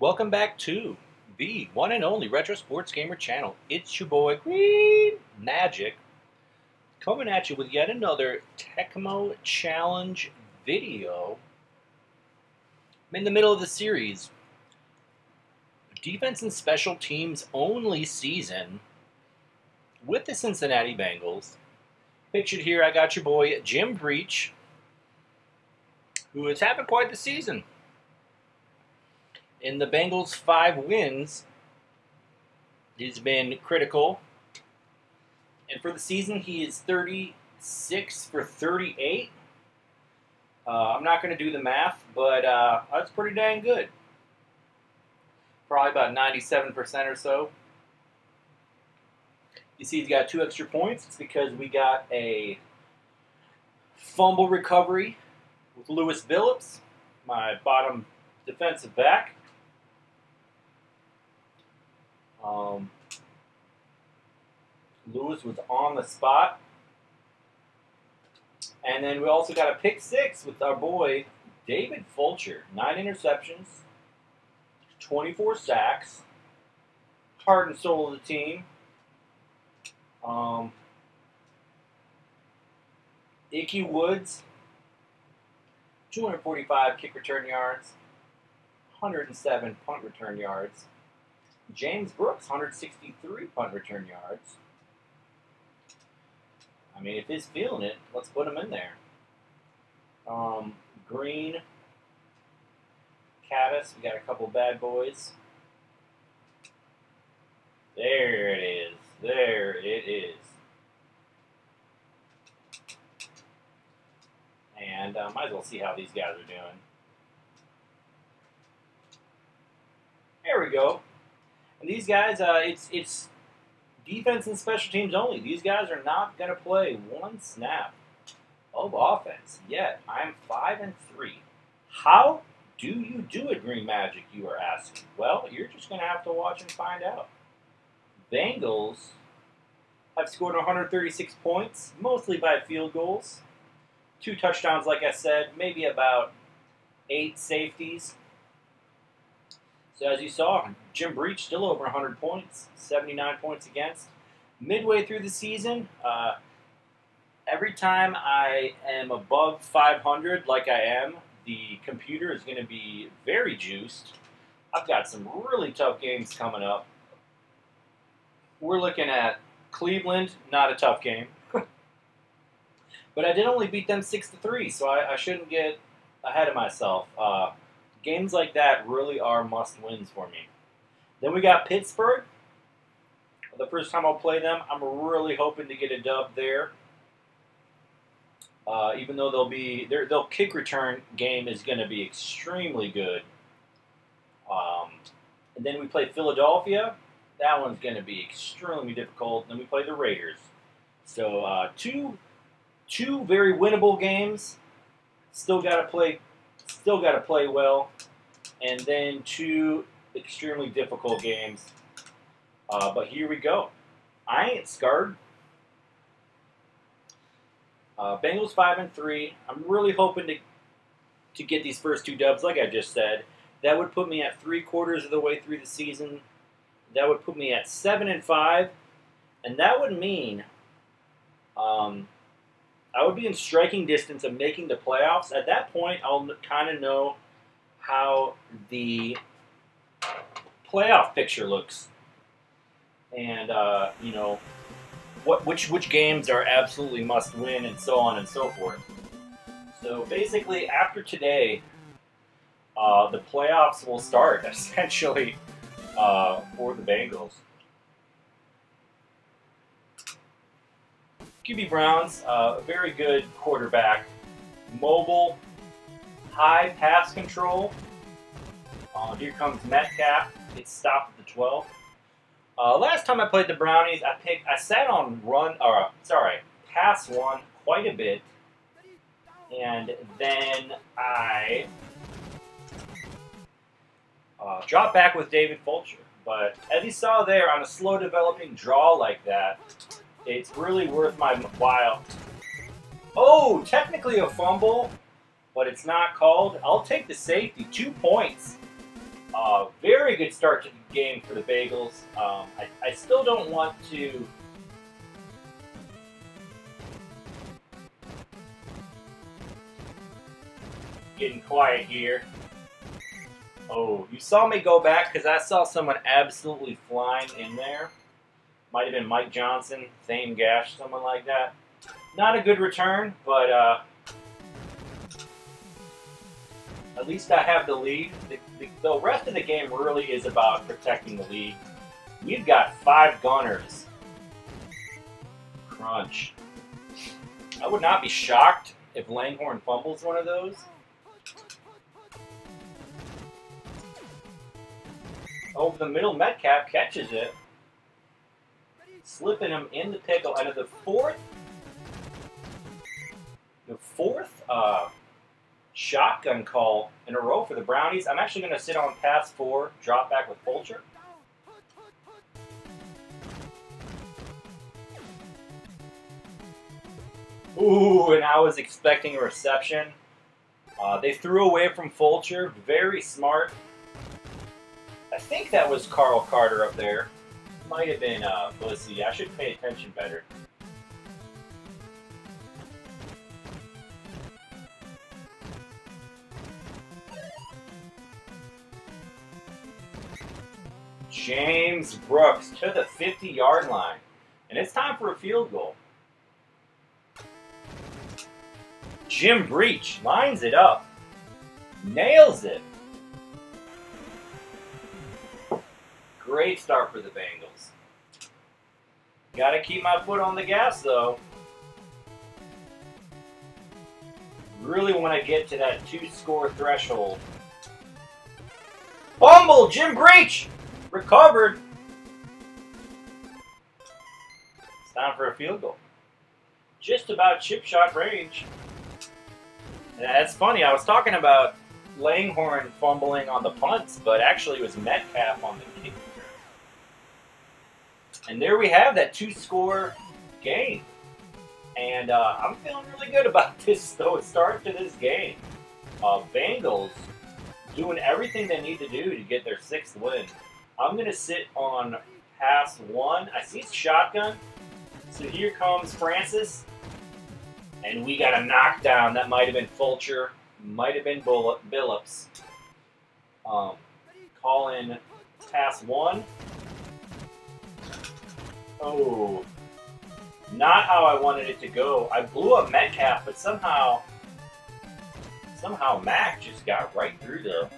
Welcome back to the one and only Retro Sports Gamer channel. It's your boy Green Majik coming at you with yet another Tecmo Challenge video. I'm in the middle of the series. Defense and special teams only season with the Cincinnati Bengals. Pictured here, I got your boy Jim Breach, who is having quite the season. In the Bengals' 5 wins, he's been critical. And for the season, he is 36 for 38. I'm not going to do the math, but that's pretty dang good. Probably about 97% or so. You see he's got 2 extra points. It's because we got a fumble recovery with Lewis Phillips, my bottom defensive back. Lewis was on the spot. And then we also got a pick 6 with our boy David Fulcher. 9 interceptions, 24 sacks, heart and soul of the team. Ickey Woods, 245 kick return yards, 107 punt return yards. James Brooks, 163 punt return yards. I mean, if he's feeling it, let's put him in there. Green Caddis, we got a couple bad boys. There it is. There it is. And might as well see how these guys are doing. There we go. And these guys, it's defense and special teams only. These guys are not going to play one snap of offense yet. I'm 5-3. How do you do it, Green Majik, you are asking? Well, you're just going to have to watch and find out. Bengals have scored 136 points, mostly by field goals. 2 touchdowns, like I said, maybe about 8 safeties. So as you saw, Jim Breach still over 100 points, 79 points against. Midway through the season, every time I am above 500, like I am, the computer is going to be very juiced. I've got some really tough games coming up. We're looking at Cleveland, not a tough game. But I did only beat them 6-3, so I shouldn't get ahead of myself. Games like that really are must-wins for me. Then we got Pittsburgh. The first time I'll play them, I'm really hoping to get a dub there. Even though their kick return game is going to be extremely good. And then we play Philadelphia. That one's going to be extremely difficult. Then we play the Raiders. So two very winnable games. Still got to play well, and then 2 extremely difficult games. But here we go. I ain't scared. Bengals 5-3. I'm really hoping to get these first 2 dubs, like I just said. That would put me at 3/4 of the way through the season. That would put me at 7-5, and that would mean I would be in striking distance of making the playoffs. At that point, I'll kind of know how the playoff picture looks, and you know which games are absolutely must win, and so on and so forth. So basically, after today, the playoffs will start essentially for the Bengals. QB Browns, a very good quarterback. Mobile, high pass control. Here comes Metcalf. It's stopped at the 12. Last time I played the Brownies, I sat on pass 1 quite a bit, and then I dropped back with David Fulcher. But as you saw there, on a slow developing draw like that, it's really worth my while. Oh, technically a fumble, but it's not called. I'll take the safety. 2 points. Very good start to the game for the Bengals. I still don't want to getting quiet here. Oh, you saw me go back because I saw someone absolutely flying in there. Might have been Mike Johnson, Thane Gash, someone like that. Not a good return, but at least I have the lead. The rest of the game really is about protecting the lead. We've got 5 gunners. Crunch. I would not be shocked if Langhorne fumbles one of those. Over the middle, Metcalf catches it. Slipping him in the pickle. And the fourth shotgun call in a row for the Brownies. I'm actually going to sit on pass 4, drop back with Fulcher. Ooh, and I was expecting a reception. They threw away from Fulcher. Very smart. I think that was Carl Carter up there. Might have been Bussy. I should pay attention better. James Brooks to the 50-yard line. And it's time for a field goal. Jim Breach lines it up. Nails it. Great start for the Bengals. Gotta keep my foot on the gas, though. Really want to get to that 2-score threshold. Fumble! Jim Breach! Recovered. It's time for a field goal. Just about chip shot range. And that's funny. I was talking about Langhorne fumbling on the punts, but actually it was Metcalf on the kick. And there we have that 2-score game. And I'm feeling really good about this start to this game. Bengals doing everything they need to do to get their 6th win. I'm going to sit on pass 1. I see it's shotgun. So here comes Francis. And we got a knockdown. That might have been Fulcher. Might have been Billups. Call in pass 1. Oh. Not how I wanted it to go. I blew up Metcalf, but somehow Mac just got right through there.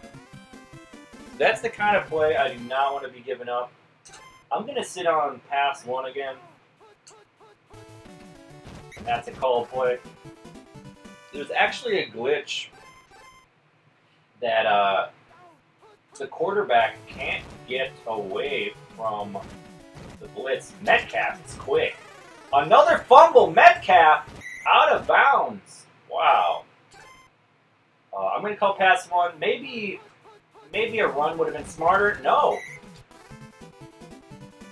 That's the kind of play I do not want to be giving up. I'm going to sit on pass 1 again. And that's a call play. There's actually a glitch that the quarterback can't get away from the blitz. Metcalf is quick. Another fumble. Metcalf out of bounds. Wow. I'm going to call pass 1. Maybe a run would have been smarter. No.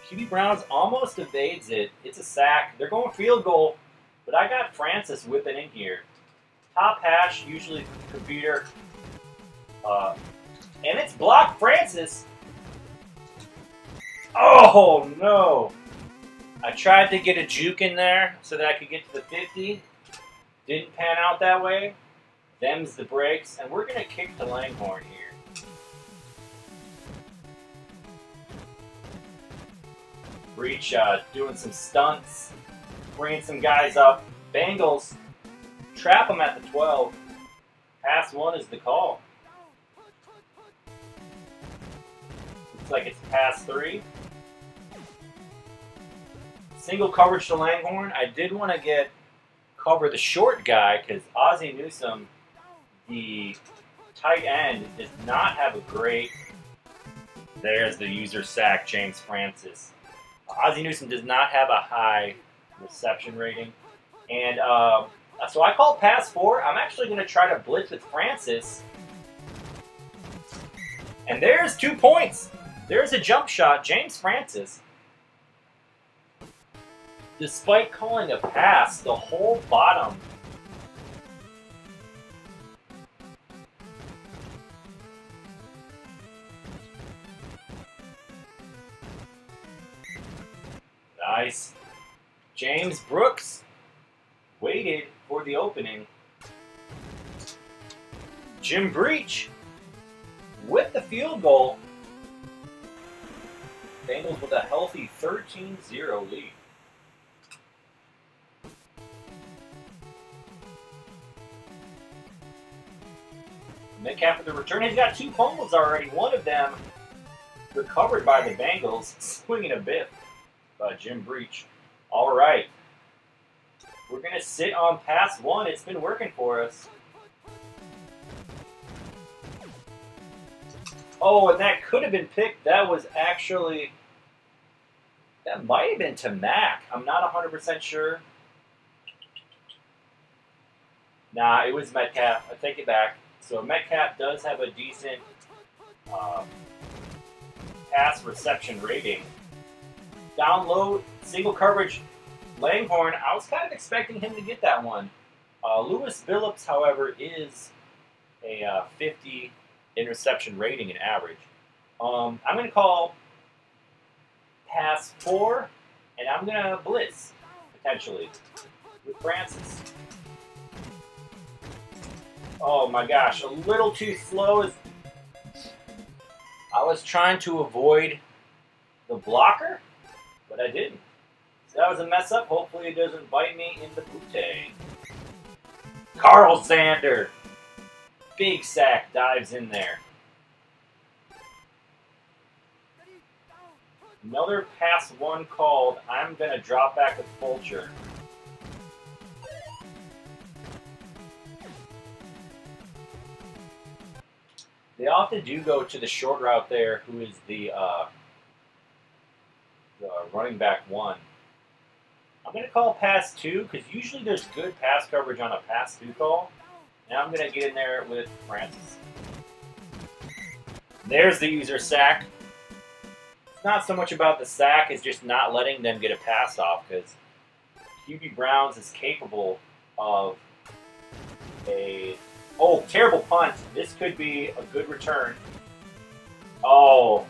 QB Browns almost evades it. It's a sack. They're going field goal, but I got Francis whipping in here. Top hash, usually computer. And it's blocked Francis. Oh, no. I tried to get a juke in there so that I could get to the 50. Didn't pan out that way. Them's the breaks. And we're going to kick to Langhorne here. Breach doing some stunts. Bringing some guys up. Bengals trap them at the 12. Pass 1 is the call. Looks like it's pass 3. Single coverage to Langhorne. I did want to cover the short guy because Ozzie Newsome, the tight end, does not have a great... There's the user sack, James Francis. Ozzie Newsome does not have a high reception rating. And so I call pass 4. I'm actually going to try to blitz with Francis. And there's 2 points. There's a jump shot, James Francis. Despite calling a pass, the whole bottom Nice. James Brooks waited for the opening. Jim Breach with the field goal. Bengals with a healthy 13-0 lead. Metcalf with the return. He's got 2 fumbles already. One of them recovered by the Bengals. Swinging a bit by Jim Breach. All right. We're going to sit on pass 1. It's been working for us. Oh, and that could have been picked. That was actually... That might have been to Mac. I'm not 100% sure. Nah, it was Metcalf. I take it back. So Metcalf does have a decent pass reception rating. Down low, single coverage, Langhorne. I was kind of expecting him to get that one. Lewis Phillips, however, is a 50 interception rating in average. I'm going to call pass 4, and I'm going to blitz, potentially, with Francis. Oh my gosh, a little too slow. I was trying to avoid the blocker, but I didn't. So that was a mess up. Hopefully it doesn't bite me in the booty. Carl Zander. Big sack, dives in there. Another pass 1 called. I'm going to drop back with Fulcher. They often do go to the short route there, who is the running back 1. I'm going to call pass 2, because usually there's good pass coverage on a pass 2 call. And I'm going to get in there with Francis. There's the user sack. It's not so much about the sack, it's just not letting them get a pass off, because QB Browns is capable of a... Oh, terrible punt. This could be a good return. Oh.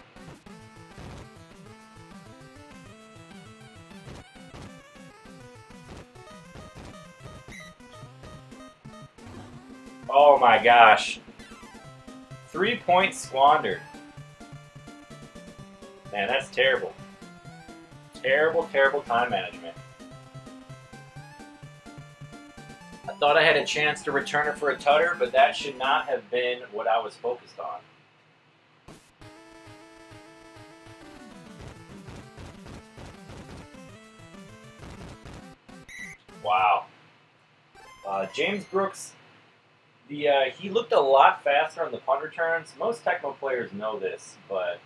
Oh my gosh. 3 points squandered. Man, that's terrible. Terrible, terrible time management. I thought I had a chance to return it for a tutter, but that should not have been what I was focused on. Wow. James Brooks, he looked a lot faster on the punt returns. Most Tecmo players know this, but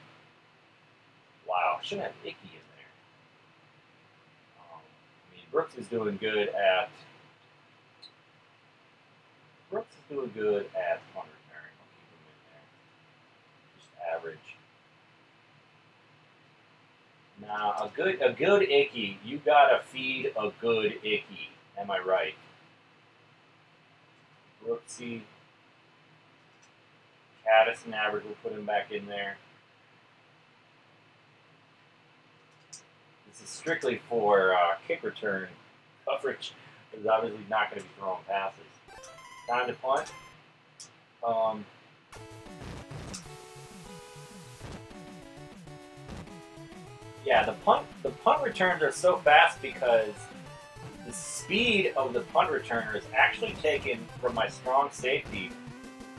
wow, shouldn't have Ickey in there. I mean, Brooks is doing good at punt returning. I'll keep him in there. Just average. Now, a good Ickey, you gotta feed a good Ickey. Am I right? Brooksy. Caddis and average, we'll put him back in there. This is strictly for kick return coverage. There's obviously not going to be throwing passes. Time to punt. Yeah, the punt returns are so fast because the speed of the punt returner is actually taken from my strong safety,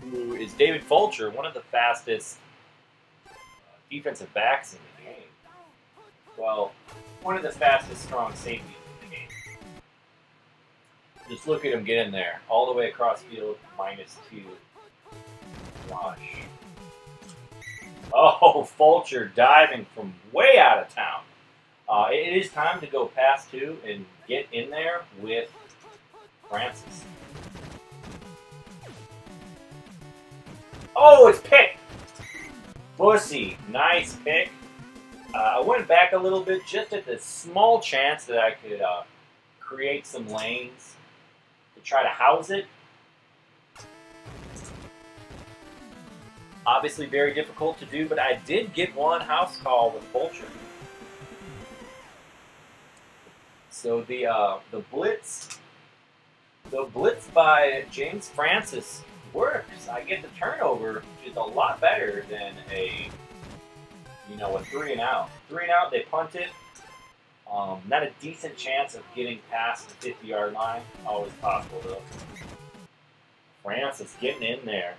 who is David Fulcher, one of the fastest defensive backs in the game. Well, one of the fastest strong safeties in the game. Just look at him get in there. All the way across field, -2. Wash. Oh, Fulcher diving from way out of town. It is time to go pass 2 and get in there with Francis. Oh, it's picked! Bussy, nice pick. I went back a little bit just at the small chance that I could create some lanes to try to house it. Obviously very difficult to do, but I did get one house call with Fulcher. So the blitz by James Francis works. I get the turnover, which is a lot better than a 3 and out. 3 and out, they punt it. Not a decent chance of getting past the 50-yard line. Always possible though. Francis getting in there.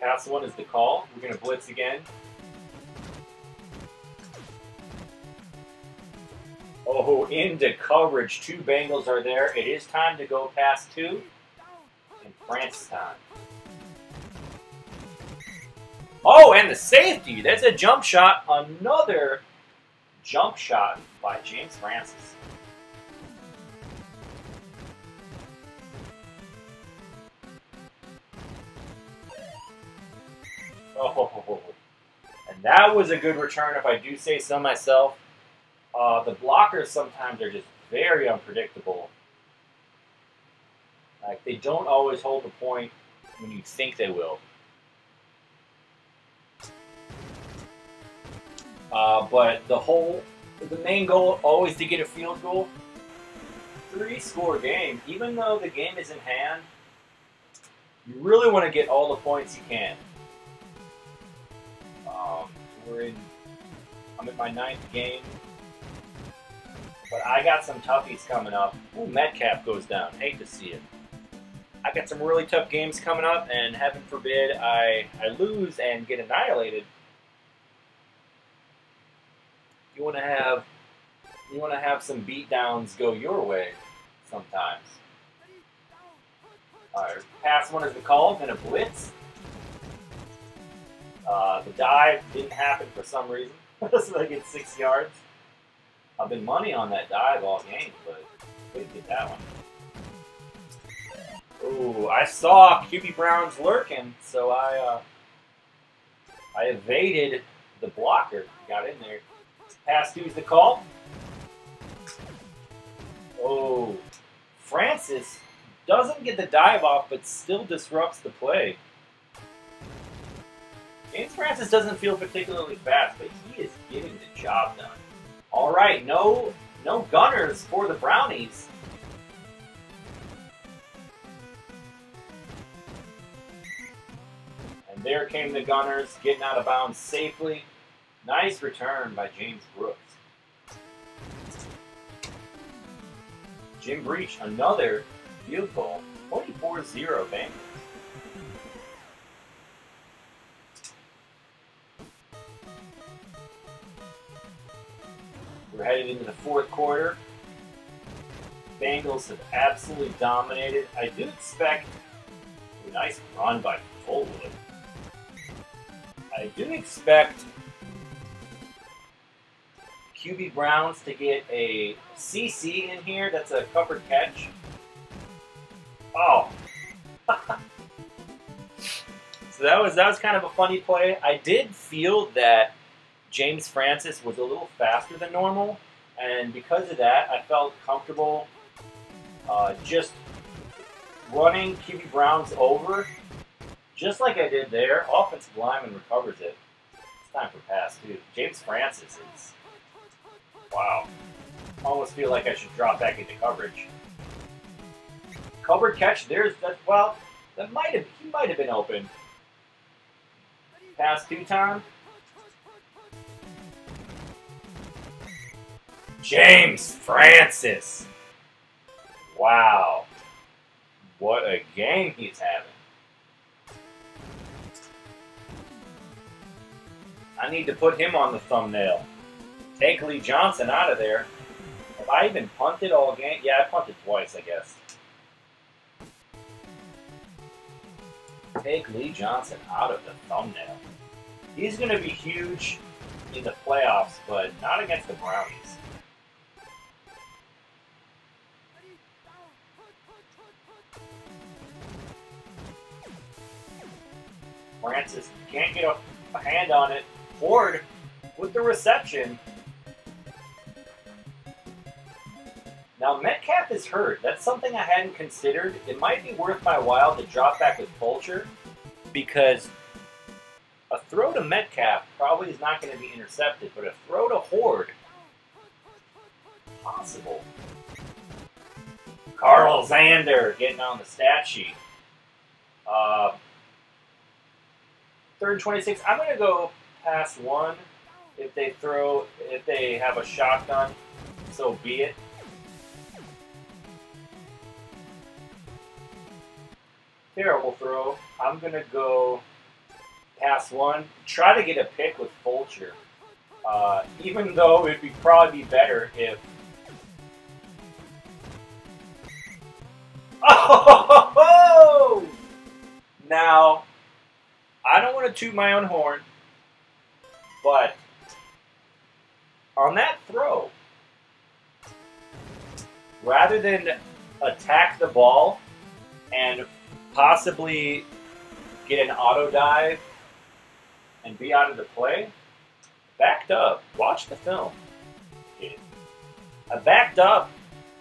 Pass one is the call. We're gonna blitz again. Oh, into coverage. 2 Bengals are there. It is time to go past 2. And Francis time. Oh, and the safety. That's a jump shot. Another jump shot by James Francis. Oh, and that was a good return if I do say so myself. The blockers sometimes are just very unpredictable. Like, they don't always hold the point when you think they will. But the main goal always to get a field goal. 3-score game. Even though the game is in hand, you really want to get all the points you can. I'm in my 9th game. But I got some toughies coming up. Ooh, Metcalf goes down. Hate to see it. I got some really tough games coming up, and heaven forbid I lose and get annihilated. You want to have some beatdowns go your way sometimes. All right, pass one is the call, then a blitz. The dive didn't happen for some reason, so I get 6 yards. I've been money on that dive all game, but couldn't get that one. Ooh, I saw QB Brown's lurking, so I evaded the blocker. Got in there. Pass 2's the call. Oh, Francis doesn't get the dive off, but still disrupts the play. James Francis doesn't feel particularly fast, but he is getting the job done. All right, no gunners for the Brownies. And there came the gunners, getting out of bounds safely. Nice return by James Brooks. Jim Breach, another field goal. 24-0 Bengals. We're headed into the 4th quarter. Bengals have absolutely dominated. I do expect a nice run by Fullwood. I do expect QB Browns to get a CC in here. That's a covered catch. Oh. So that was kind of a funny play. I did feel that James Francis was a little faster than normal, and because of that, I felt comfortable just running QB Browns over, just like I did there. Offensive lineman recovers it. It's time for pass, too. James Francis is, wow. I almost feel like I should drop back into coverage. Covered catch, he might have been open. Pass 2 time. James Francis. Wow. What a game he's having. I need to put him on the thumbnail. Take Lee Johnson out of there. Have I even punted all game? Yeah, I punted twice, I guess. Take Lee Johnson out of the thumbnail. He's going to be huge in the playoffs, but not against the Brownies. Francis can't get a hand on it. Ford with the reception. Now Metcalf is hurt. That's something I hadn't considered. It might be worth my while to drop back with Fulcher, because a throw to Metcalf probably is not going to be intercepted, but a throw to Horde, possible. Carl Zander getting on the stat sheet. 3rd and 26. I'm going to go pass 1. If they have a shotgun, so be it. Terrible throw. I'm going to go pass 1. Try to get a pick with Fulcher. Even though it would probably be better if... Oh! Now, I don't want to toot my own horn, but on that throw, rather than attack the ball and possibly get an auto dive and be out of the play, backed up. Watch the film. I backed up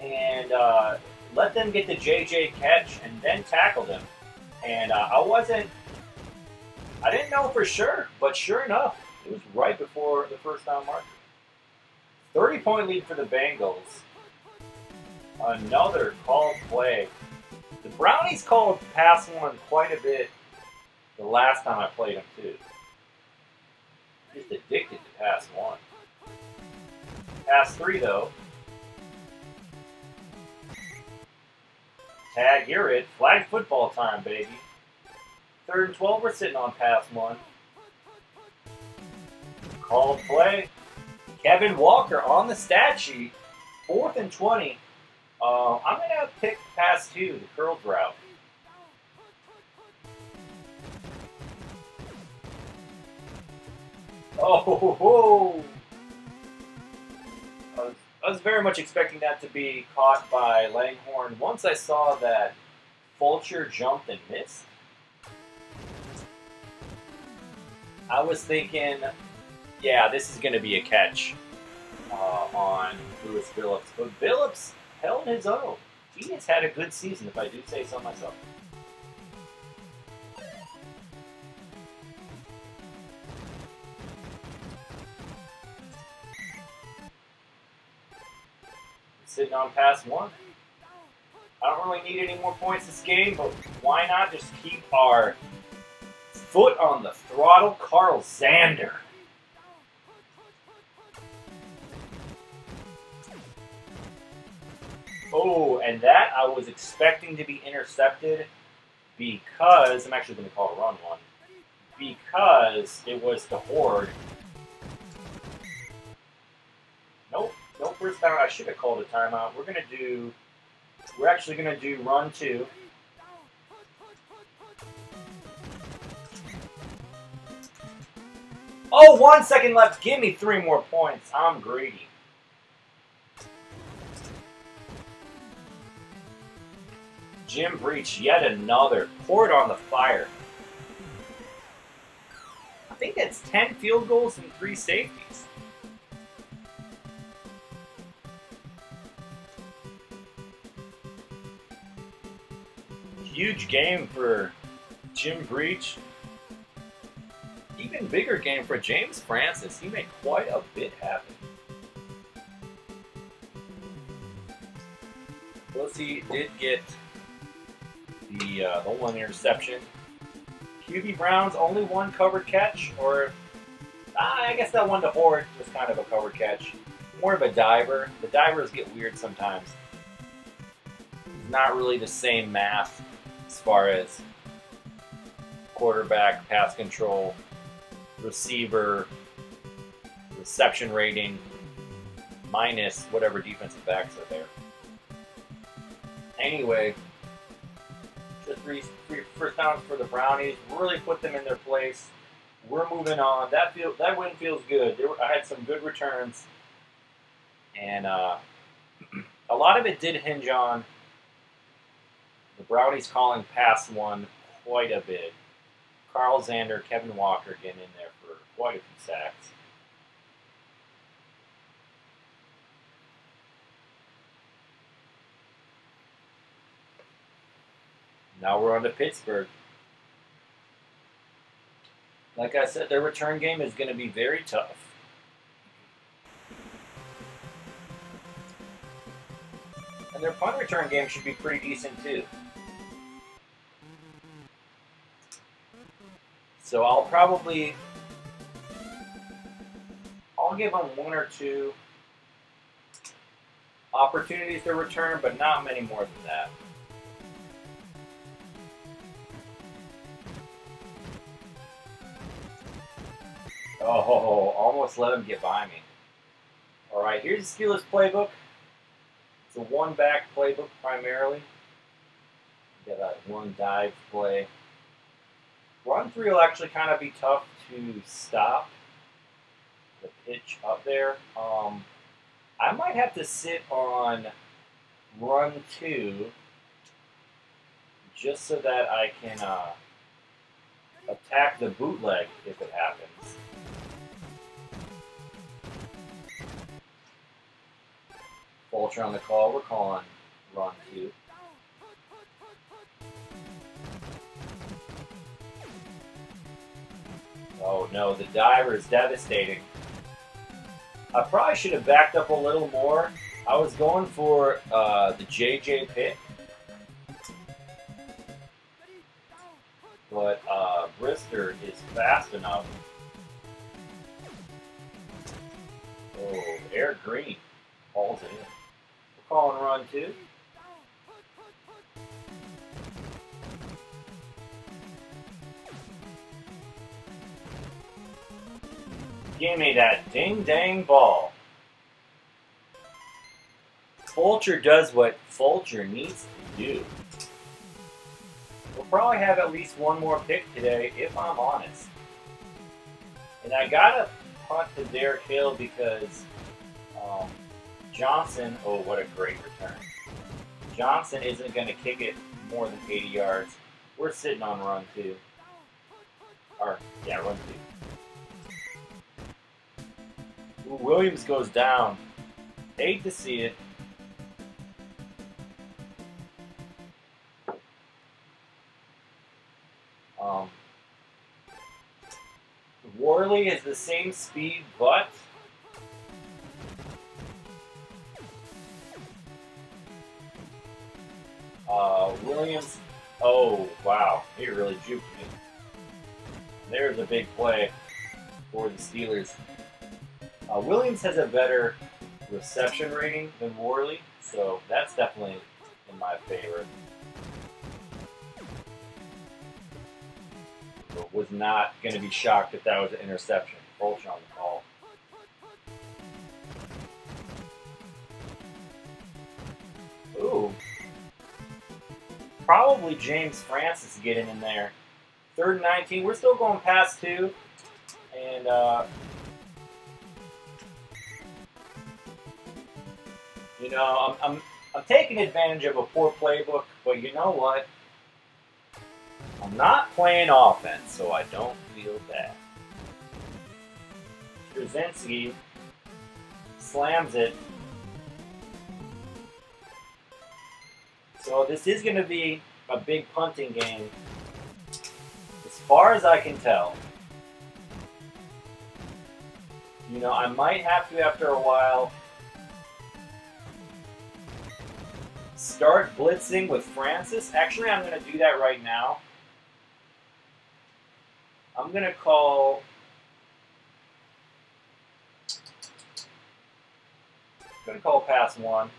and let them get the JJ catch and then tackled him. And I didn't know for sure, but sure enough, it was right before the first down marker. 30-point lead for the Bengals. Another called play. The Brownies called pass 1 quite a bit the last time I played them too. Just addicted to pass 1. Pass 3 though. Tag, you're it. Flag football time, baby. 3rd and 12, we're sitting on pass 1. Called play. Kevin Walker on the stat sheet. 4th and 20. I'm going to pick pass 2, the curls route. Oh, I was very much expecting that to be caught by Langhorne. Once I saw that Fulcher jumped and missed, I was thinking, yeah, this is going to be a catch on Lewis Phillips. But Phillips held his own. He has had a good season, if I do say so myself. Sitting on pass 1. I don't really need any more points this game, but why not just keep our foot on the throttle? Carl Zander. Oh, and that I was expecting to be intercepted because, I'm actually going to call a run one, because it was the Horde. Nope, no first down. I should have called a timeout. We're actually going to do run 2. Oh, 1 second left. Give me 3 more points. I'm greedy. Jim Breach, yet another. Poured on the fire. I think that's 10 field goals and 3 safeties. Huge game for Jim Breach. Even bigger game for James Francis. He made quite a bit happen. Plus, he did get the 1 interception. QB Brown's only 1 covered catch, or I guess that one to Horde was kind of a covered catch. More of a diver. The divers get weird sometimes. It's not really the same math as far as quarterback, pass control, receiver, reception rating, minus whatever defensive backs are there. Anyway, just 3 first downs for the Brownies. Really put them in their place. We're moving on. That win feels good. I had some good returns, and a lot of it did hinge on the Brownies calling pass 1 quite a bit. Carl Zander, Kevin Walker getting in there for quite a few sacks. Now we're on to Pittsburgh. Like I said, their return game is going to be very tough. And their punt return game should be pretty decent too. So I'll give them 1 or 2 opportunities to return, but not many more than that. Oh, almost let him get by me. All right, here's the Steelers playbook. It's a 1-back playbook primarily. You got that 1 dive play. Run 3 will actually kind of be tough to stop. The pitch up there. I might have to sit on run 2 just so that I can attack the bootleg if it happens. Fulcher on the call. We're calling run 2. Oh no, the diver is devastating. I probably should have backed up a little more. I was going for the JJ pick. But Brister is fast enough. Oh, Eric Green hauls it in. We're calling run 2. Give me that ding-dang ball. Fulcher does what Fulcher needs to do. We'll probably have at least 1 more pick today, if I'm honest. And I gotta punt to Derek Hill because Johnson, oh, what a great return. Johnson isn't going to kick it more than 80 yards. We're sitting on run 2. Or, yeah, run 2. Ooh, Williams goes down. Hate to see it. Worley is the same speed, but Williams, oh wow, he really juked me. There's a big play for the Steelers. Williams has a better reception rating than Worley, so that's definitely in my favor. But was not going to be shocked if that was an interception. Fulcher on the call. Ooh. Probably James Francis getting in there. 3rd and 19. We're still going past 2. And you know, I'm taking advantage of a poor playbook, but you know what? I'm not playing offense, so I don't feel bad. Straczynski slams it. So this is going to be a big punting game, as far as I can tell. You know, I might have to, after a while, start blitzing with Francis. Actually, I'm going to do that right now. I'm going to call pass 1.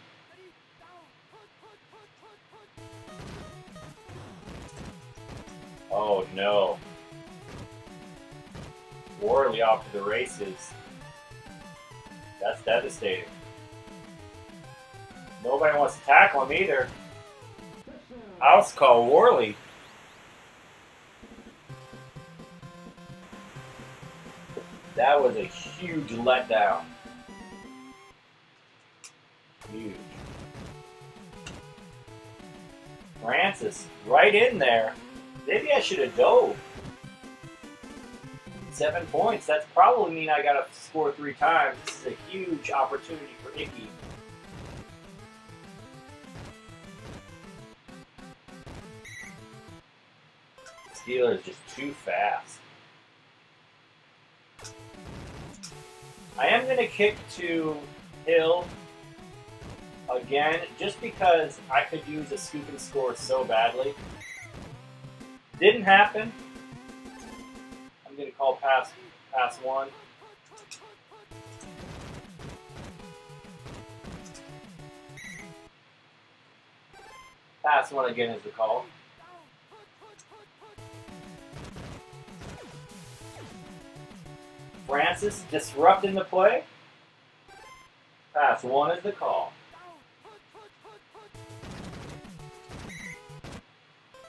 Oh no. Worley off to the races. That's devastating. Nobody wants to tackle him either. I'll call Worley. That was a huge letdown. Huge. Francis, right in there. Maybe I should have dove. 7 points. That's probably mean I got to score 3 times. This is a huge opportunity for Ickey. Steelers just too fast. I am going to kick to Hill. Again, just because I could use a scoop and score so badly. Didn't happen. I'm going to call pass one. Pass one again is the call. Francis disrupting the play. Pass one is the call.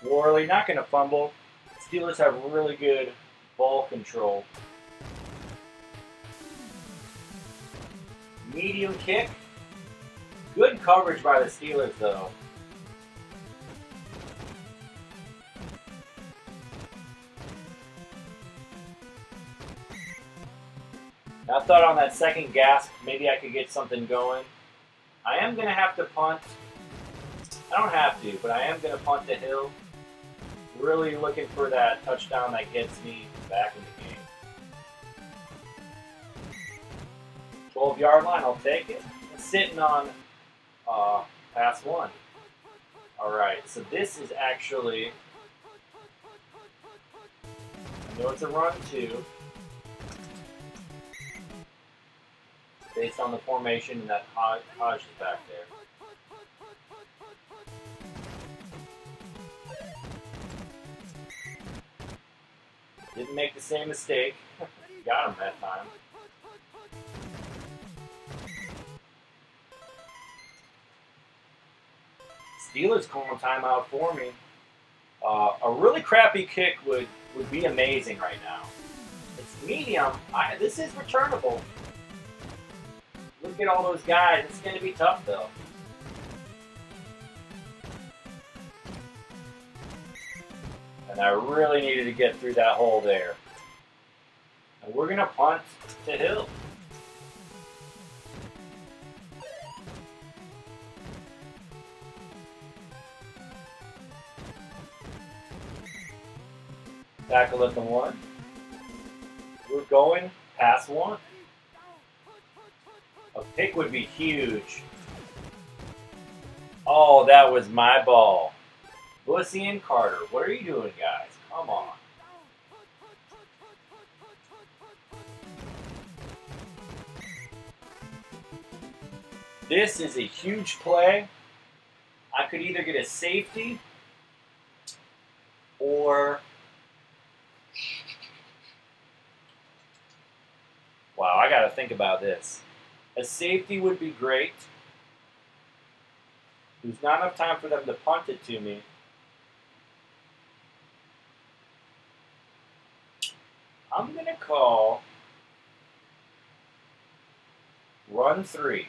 Worley not going to fumble. Steelers have really good ball control. Medium kick. Good coverage by the Steelers, though. I thought on that second gasp, maybe I could get something going. I am going to have to punt. I don't have to, but I am going to punt to Hill. Really looking for that touchdown that gets me back in the game. 12-yard line, I'll take it. Sitting on pass one. All right, so this is actually, I know it's a run two, based on the formation and that Hodge is back there. Didn't make the same mistake. Got him that time. Steelers calling timeout for me. A really crappy kick would be amazing right now. It's medium. This is returnable. Look at all those guys. It's going to be tough, though. And I really needed to get through that hole there. And we're going to punt to Hill. Tackle at the one. We're going pass one. A pick would be huge. Oh, that was my ball. Bussy and Carter, what are you doing, guys? Come on. This is a huge play. I could either get a safety or... Wow, I got to think about this. A safety would be great. There's not enough time for them to punt it to me. I'm going to call run three.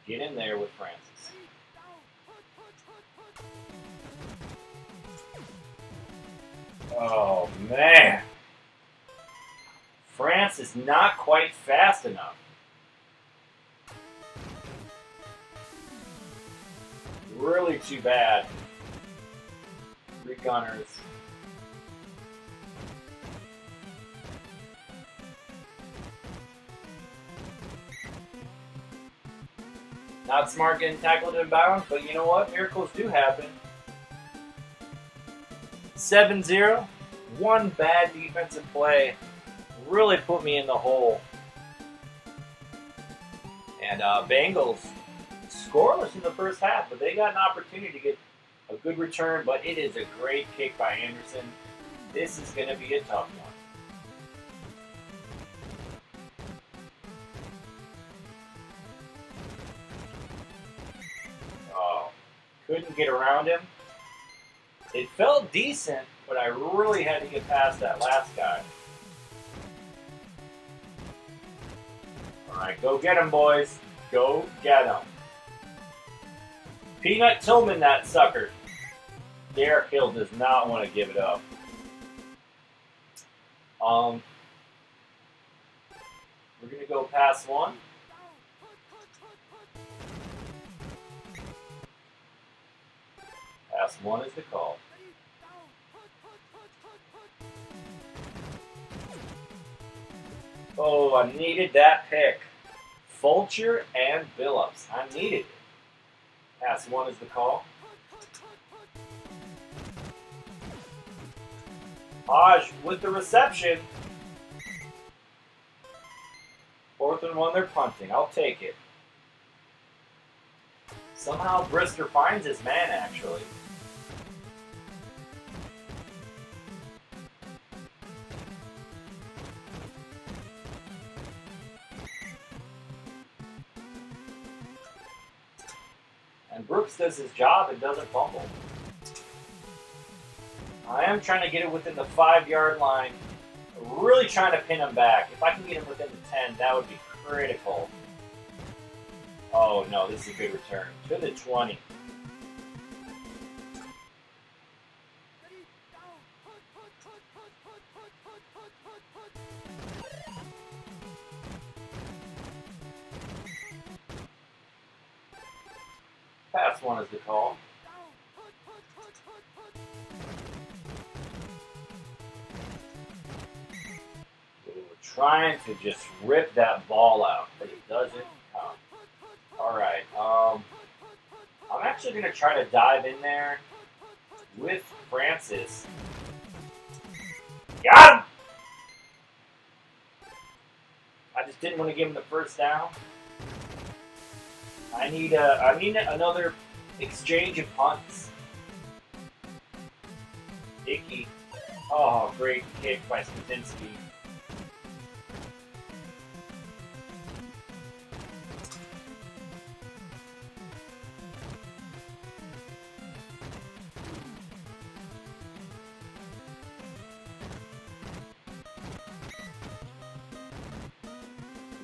Get in there with Francis. Oh, man. Francis not quite fast enough. Really too bad. Three gunners. Not smart getting tackled in bounds, but you know what? Miracles do happen. 7-0. One bad defensive play really put me in the hole. And Bengals scoreless in the first half, but they got an opportunity to get a good return, but it is a great kick by Anderson. This is going to be a tough one. Oh, couldn't get around him. It felt decent, but I really had to get past that last guy. All right, go get him, boys. Go get him. Peanut Tillman, that sucker. Derek Hill does not want to give it up. We're going to go pass one. Pass one is the call. Oh, I needed that pick. Fulcher and Billups. I needed it. Pass 1 is the call. Hodge with the reception. 4th and 1, they're punting. I'll take it. Somehow Brister finds his man, actually. And Brooks does his job and doesn't fumble. I am trying to get it within the 5-yard line. Really trying to pin him back. If I can get him within the 10, that would be critical. Oh no, this is a good return. To the 20. Pass 1 is the call. Trying to just rip that ball out, but it doesn't come. Alright, I'm actually going to try to dive in there with Francis. Got him! I just didn't want to give him the first down. I need another exchange of punts. Ickey. Oh, great kick by Spatinsky.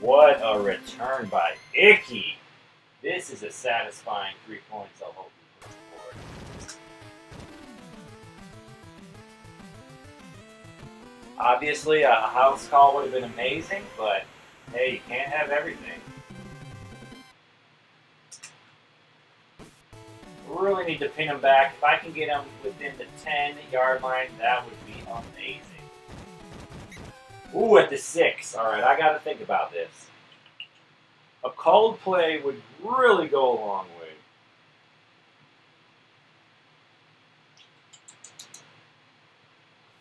What a return by Ickey. This is a satisfying 3 points, I'll hope we put on board. Obviously, a house call would have been amazing, but hey, you can't have everything. Really need to pin him back. If I can get him within the 10-yard line, that would be amazing. Ooh, at the 6. All right, I got to think about this. A called play would really go a long way.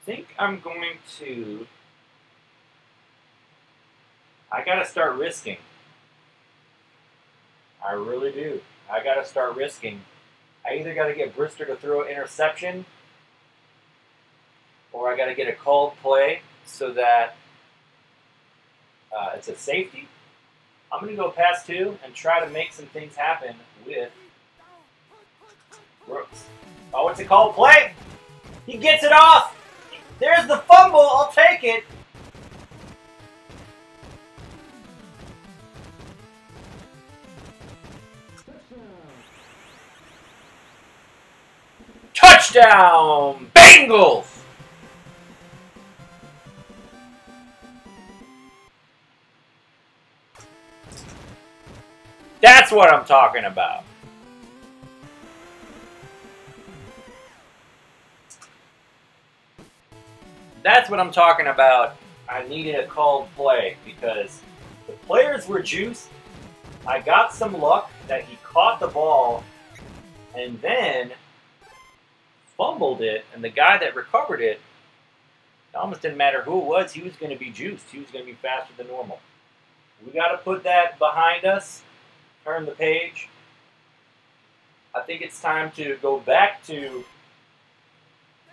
I think I'm going to... I got to start risking. I really do. I got to start risking. I either got to get Brister to throw an interception, or I got to get a called play so that it's a safety. I'm going to go pass 2 and try to make some things happen with Brooks. Oh, it's a called play. He gets it off. There's the fumble. I'll take it. Touchdown, Bengals! That's what I'm talking about. That's what I'm talking about. I needed a called play because the players were juiced. I got some luck that he caught the ball and then fumbled it, and the guy that recovered it, it almost didn't matter who it was, he was going to be juiced. He was going to be faster than normal. We got to put that behind us. Turn the page. I think it's time to go back to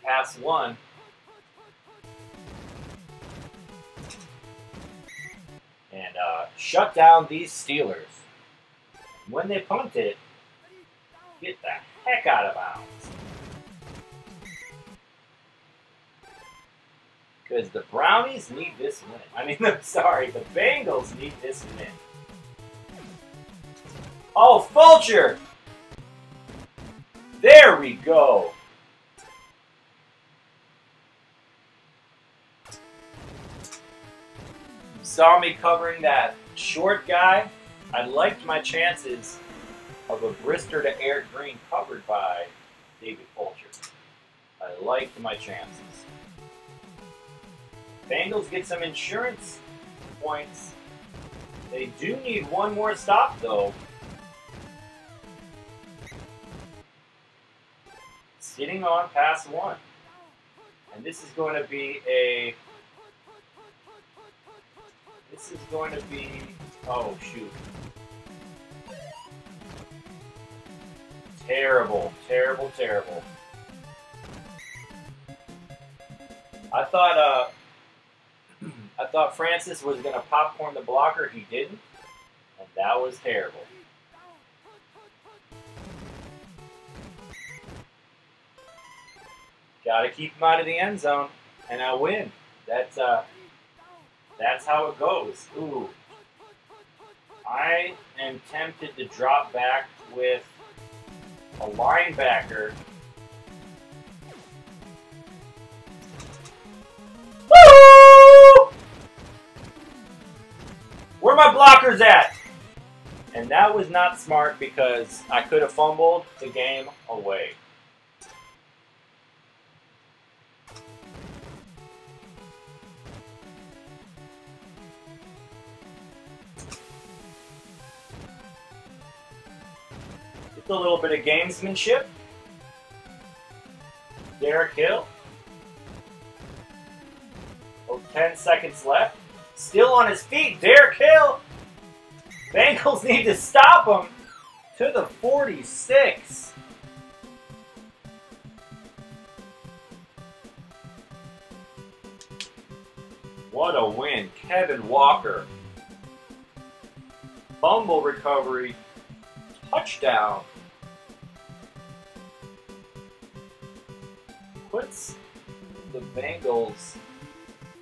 pass 1. And shut down these Steelers. When they punt it, get the heck out of bounds. Because the Brownies need this win. I mean, I'm sorry, the Bengals need this win. Oh, Fulcher! There we go. You saw me covering that short guy. I liked my chances of a Brister to Eric Green covered by David Fulcher. I liked my chances. Bengals get some insurance points. They do need one more stop, though. sitting on pass 1. And this is going to be a... This is going to be... Oh, shoot. Terrible, terrible, terrible. I thought Francis was going to popcorn the blocker. He didn't. And that was terrible. Got to keep him out of the end zone, and I win. That's how it goes. Ooh. I am tempted to drop back with a linebacker. Woo! Where my blockers at? And that was not smart because I could have fumbled the game away. Just a little bit of gamesmanship. Derek Hill. Oh, 10 seconds left. Still on his feet. Derek Hill. Bengals need to stop him to the 46. What a win. Kevin Walker. Fumble recovery. Touchdown. Puts the Bengals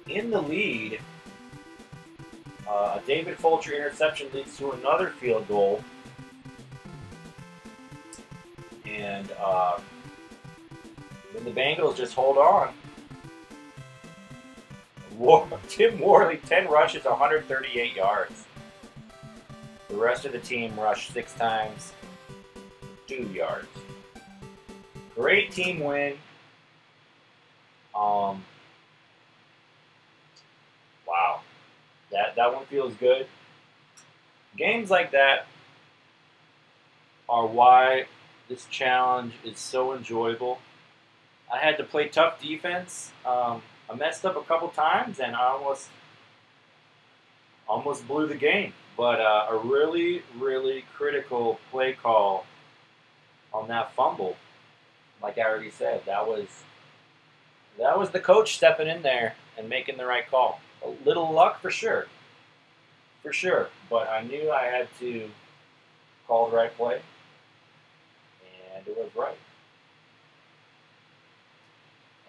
in the lead. A David Fulcher interception leads to another field goal. And then the Bengals just hold on. Tim Worley, 10 rushes, 138 yards. The rest of the team rushed 6 times, 2 yards. Great team win. Wow. That one feels good. Games like that are why this challenge is so enjoyable. I had to play tough defense. I messed up a couple times and I almost blew the game. But a really, really critical play call on that fumble. Like I already said, that was the coach stepping in there and making the right call. A little luck for sure. For sure. But I knew I had to call the right play. And it was right.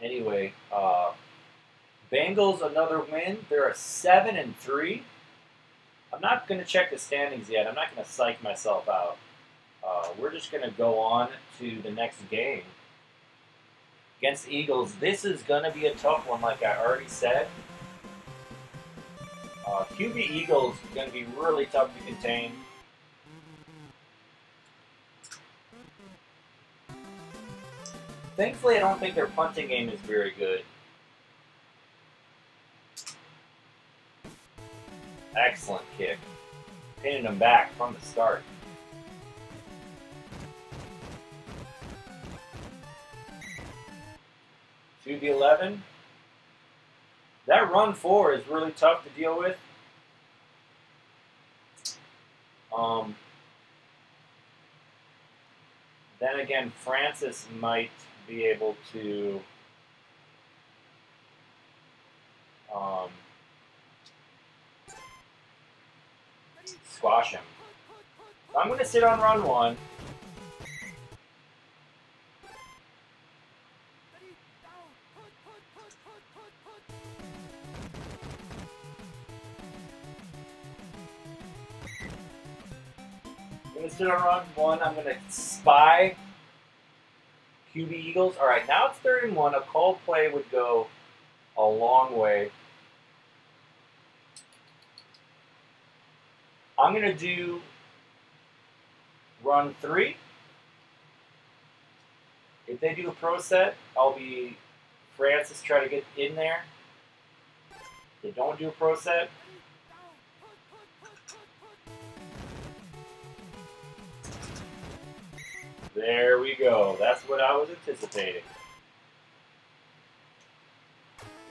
Anyway, Bengals another win. They're a 7-3. I'm not going to check the standings yet. I'm not going to psych myself out. We're just going to go on to the next game. Against the Eagles, this is going to be a tough one, like I already said. QB Eagles is going to be really tough to contain. Thankfully, I don't think their punting game is very good. Excellent kick. Pinning them back from the start. To the 11. That run 4 is really tough to deal with. Then again, Francis might be able to squash him. So I'm going to sit on run 1. I'm going to sit on run 1. I'm going to spy QB Eagles. All right, now it's 3rd and 1. A called play would go a long way. I'm going to do run 3. If they do a pro set, I'll be Francis try to get in there. If they don't do a pro set, There we go. That's what I was anticipating.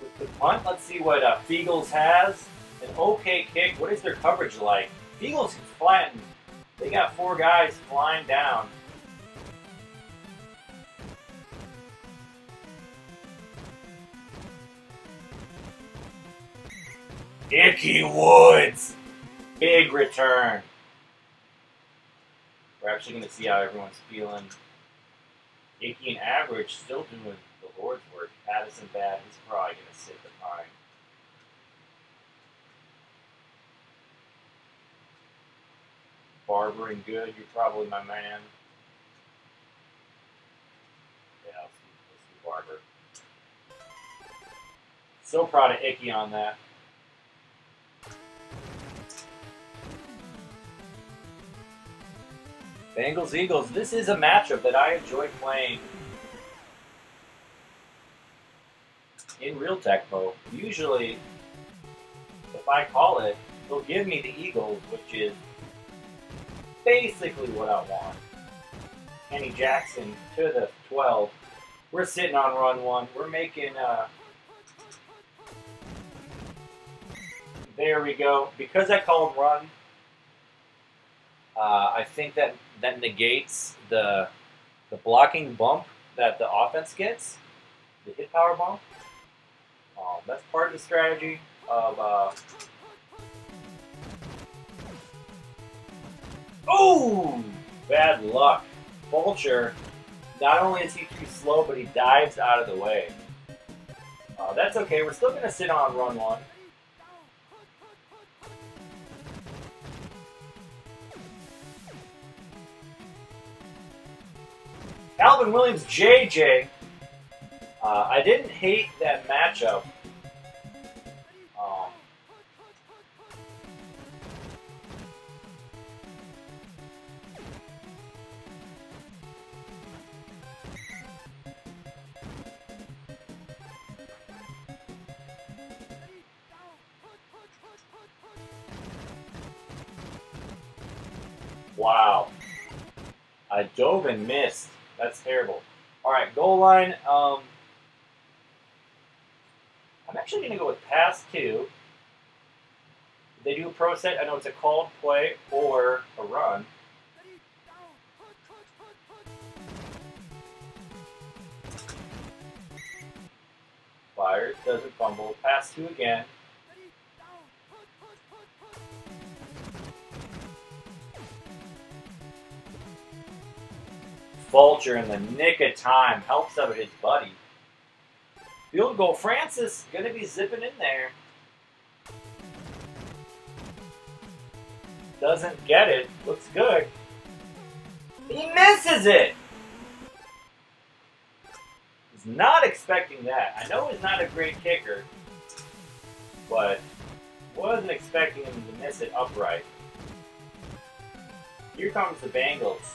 With the punt, let's see what Bengals has. An okay kick. What is their coverage like? Bengals is flattened. They got 4 guys flying down. Ickey Woods. Big return. We're actually going to see how everyone's feeling. Ickey and average still doing the Lord's work. Addison bad. He's probably going to sit the pine. Barber and good. You're probably my man. Yeah, let's do Barber. So proud of Ickey on that. Bengals Eagles. This is a matchup that I enjoy playing in real Tecmo. Usually, if I call it, they'll give me the Eagles, which is basically what I want. Kenny Jackson to the 12. We're sitting on run 1. We're making. There we go. Because I called run, I think that negates the blocking bump that the offense gets, the hit power bump. That's part of the strategy of. Oh, bad luck. Fulcher, not only is he too slow, but he dives out of the way. That's okay. We're still going to sit on run 1. Calvin Williams, JJ. I didn't hate that matchup. Wow. I dove and missed. That's terrible. All right, goal line. I'm actually going to go with pass 2. If they do a pro set, I know it's a called play or a run. Fires, doesn't fumble. Pass 2 again. Fulcher in the nick of time helps out his buddy. Field goal. Francis going to be zipping in there. Doesn't get it. Looks good. He misses it. He's not expecting that. I know he's not a great kicker, but wasn't expecting him to miss it upright. Here comes the Bengals.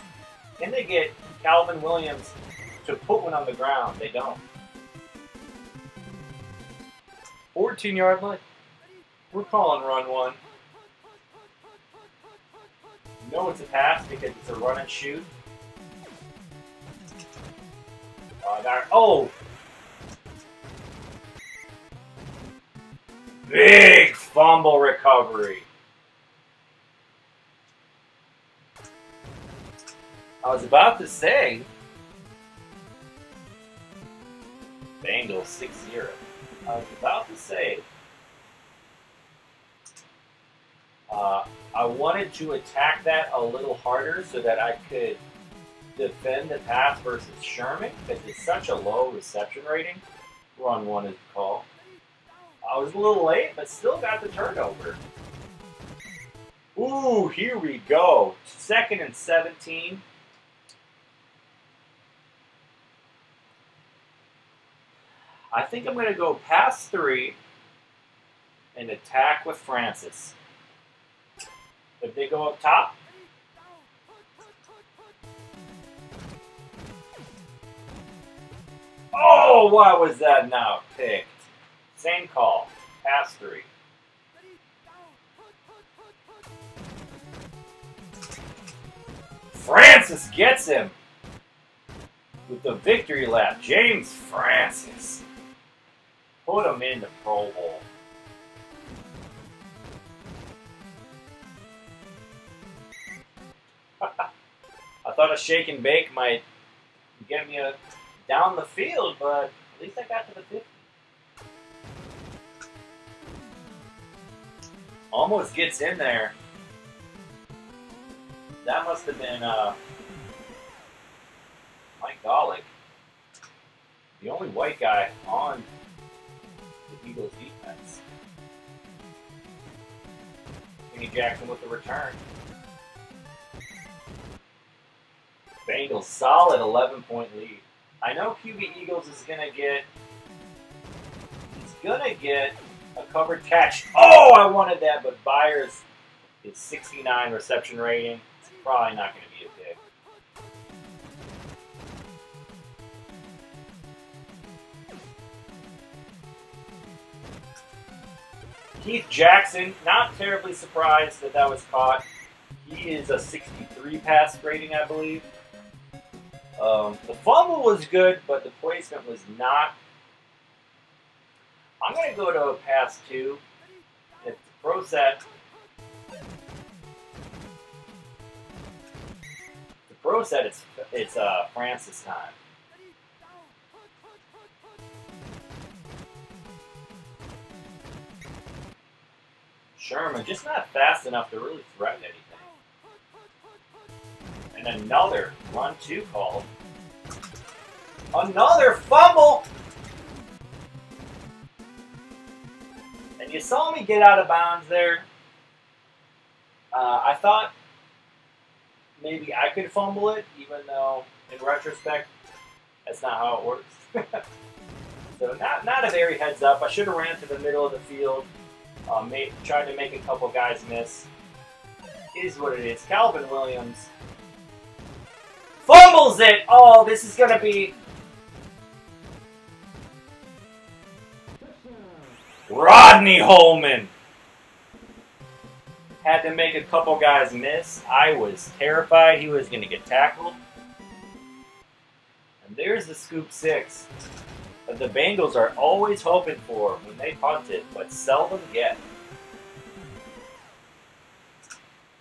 Can they get Calvin Williams to put one on the ground? They don't. 14-yard line. We're calling run 1. No, it's a pass because it's a run and shoot. Oh! Big fumble recovery. I was about to say Bengals 6-0. I was about to say I wanted to attack that a little harder so that I could defend the pass versus Sherman because it's such a low reception rating. Run 1 is the call. I was a little late, but still got the turnover. Ooh, here we go. 2nd and 17. I think I'm going to go pass 3 and attack with Francis. If they go up top, oh, why was that not picked? Same call. Pass 3. Francis gets him. with the victory lap, James Francis. Put him in the Pro Bowl. I thought a shake and bake might get me down the field, but at least I got to the 50. Almost gets in there. That must have been Mike Golick, the only white guy on the Eagles defense. Kenny Jackson with the return. Bengals solid 11-point lead. I know QB Eagles is gonna get. He's gonna get a covered catch. Oh, I wanted that, but Byers is 69 reception rating. It's probably not gonna be a pick. Keith Jackson, not terribly surprised that that was caught. He is a 63 pass rating, I believe. The fumble was good, but the placement was not. I'm going to go to a pass 2. It's a pro set. The pro set, it's Francis time. Sherman just not fast enough to really threaten anything. And another run 2 call. Another fumble! And you saw me get out of bounds there. I thought maybe I could fumble it, even though in retrospect, that's not how it works. So not a very heads up. I should have ran to the middle of the field. Tried to make a couple guys miss. It is what it is. Calvin Williams fumbles it! Oh, this is going to be... Rodney Holman had to make a couple guys miss. I was terrified he was going to get tackled. And there's the scoop 6 that the Bengals are always hoping for when they punt it, but seldom get.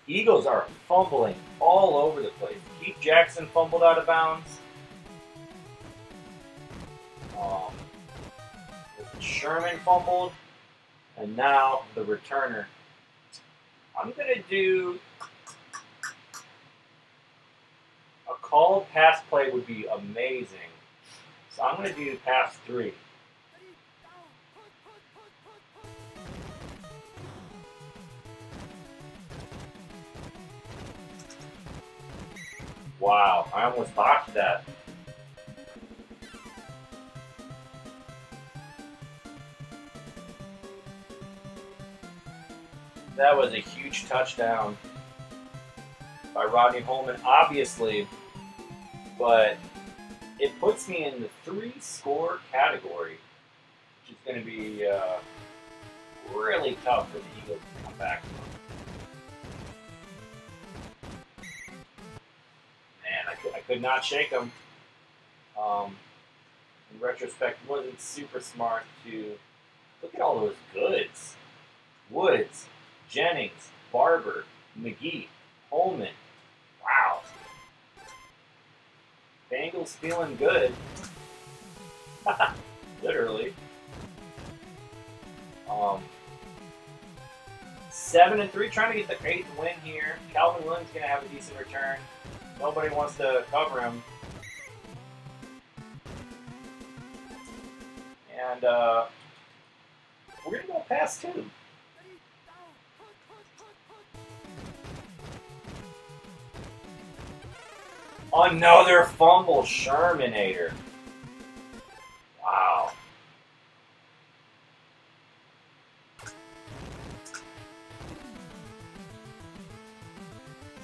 Eagles are fumbling all over the place. Keith Jackson fumbled out of bounds. Sherman fumbled. And now the returner. I'm going to do a called pass play would be amazing. So I'm going to do pass 3. Wow, I almost botched that. That was a huge touchdown by Rodney Holman, obviously, but it puts me in the 3-score category, which is going to be really tough for the Eagles to come back from. Man, I could not shake them. In retrospect, wasn't super smart to look at all those goods. Woods, Jennings, Barber, McGee, Holman. Wow. Bengals feeling good. Literally. 7-3, trying to get the 8th win here. Calvin Williams going to have a decent return. Nobody wants to cover him. And we're going to go past 2. Another fumble, Shermanator. Wow.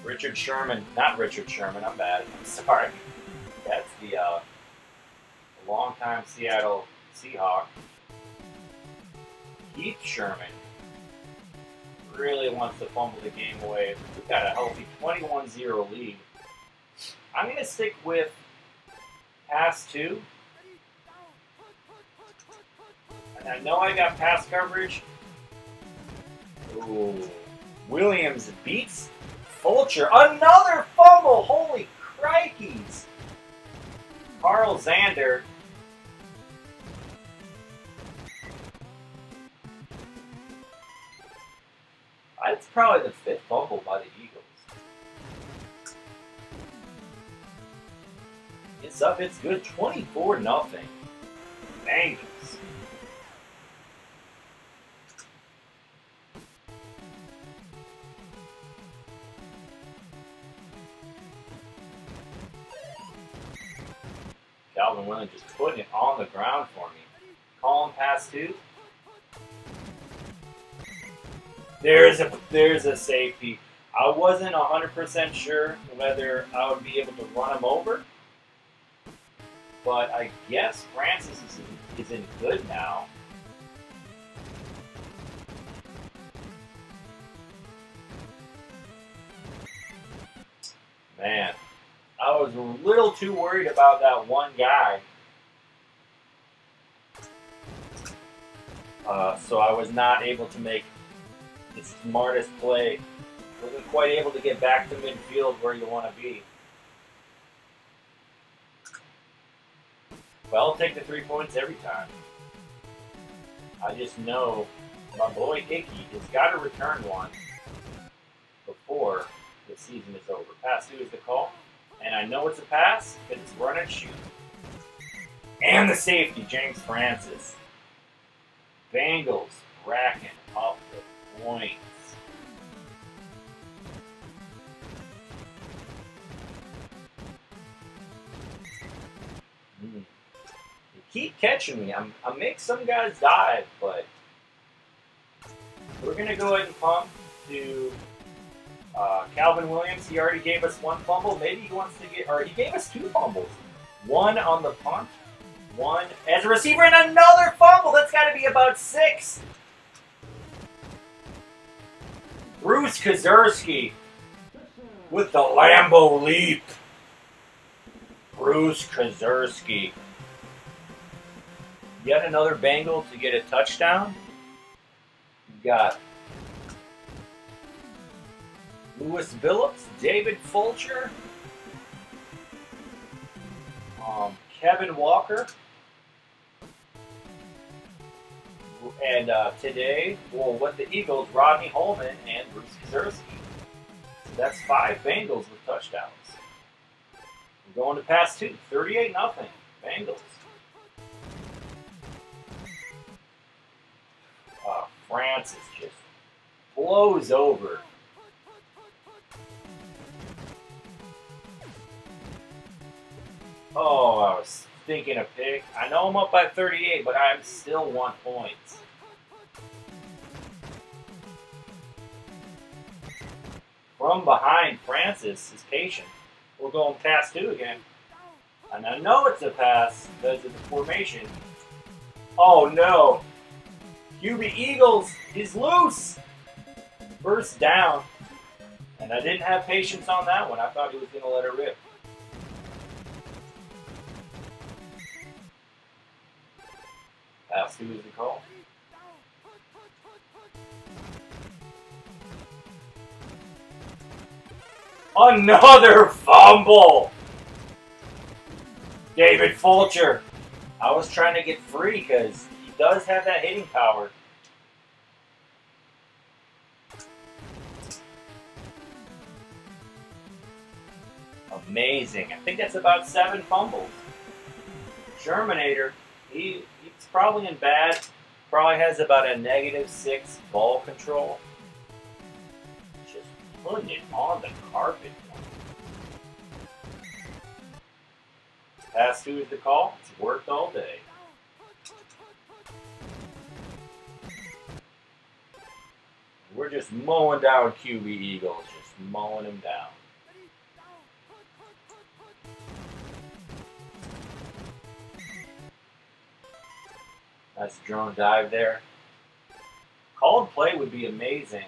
Richard Sherman, not Richard Sherman, I'm bad, I'm sorry. That's the longtime Seattle Seahawk. Keith Sherman really wants to fumble the game away. We've got a healthy 21-0 lead. I'm going to stick with Pass 2. And I know I got pass coverage. Ooh. Williams beats Fulcher. Another fumble! Holy crikeys! Carl Zander. That's probably the 5th fumble by the Eagles. It's up, it's good. 24-0. Bengals. Calvin Williams just putting it on the ground for me. Call him pass 2. There's a safety. I wasn't 100% sure whether I would be able to run him over, but I guess Francis is in good now. Man, I was a little too worried about that one guy. So I was not able to make the smartest play. Wasn't quite able to get back to midfield where you want to be. Well, I'll take the 3 points every time. I just know my boy Ickey has got to return one before the season is over. Pass 2 is the call. And I know it's a pass because it's run and shoot. And the safety, James Francis. Bengals racking up the points. You keep catching me. I make some guys dive, but we're going to go ahead and pump to Calvin Williams. He already gave us 1 fumble. Maybe he wants to get, or he gave us 2 fumbles. 1 on the punt, 1 as a receiver, and another fumble. That's got to be about 6. Bruce Kozerski with the Lambo leap. Bruce Kozerski. Yet another Bengal to get a touchdown. We've got Lewis Phillips, David Fulcher, Kevin Walker, and today, well, with the Eagles, Rodney Holman and Bruce Kozerski. So that's 5 Bengals with touchdowns. We're going to pass 2, 38-0, Bengals. Francis just blows over. Oh, I was thinking a pick. I know I'm up by 38, but I still want points. From behind, Francis is patient. We're going pass 2 again. And I know it's a pass because of the formation. Oh no. QB Eagles is loose. First down. And I didn't have patience on that one. I thought he was going to let it rip. Pass 2 is the call. Another fumble! David Fulcher. I was trying to get free because he does have that hitting power. Amazing. I think that's about 7 fumbles. Shermanator, he's probably in bad. Probably has about a -6 ball control. Just putting it on the carpet. Pass 2 is the call. It's worked all day. We're just mowing down QB Eagles. Just mowing them down. Nice drone dive there. Called play would be amazing.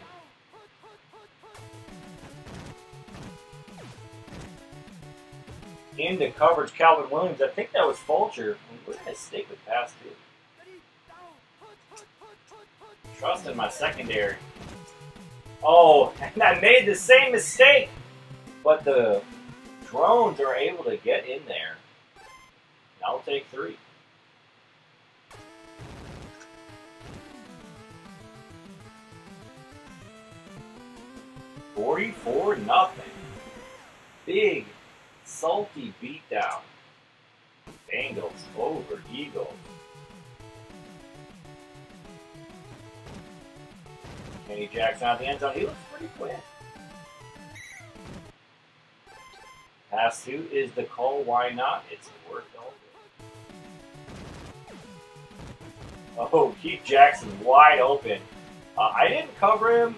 into coverage, Calvin Williams. I think that was Fulcher. We're going to stick with pass two. Trust in my secondary. Oh, and I made the same mistake. But the drones are able to get in there. And I'll take 3. $44-0. Big, salty beatdown. Bengals over Eagles. Kenny Jackson out the end zone. He looks pretty quick. Pass 2 is the call. Why not? It's worked all good. Oh, Keith Jackson wide open. I didn't cover him,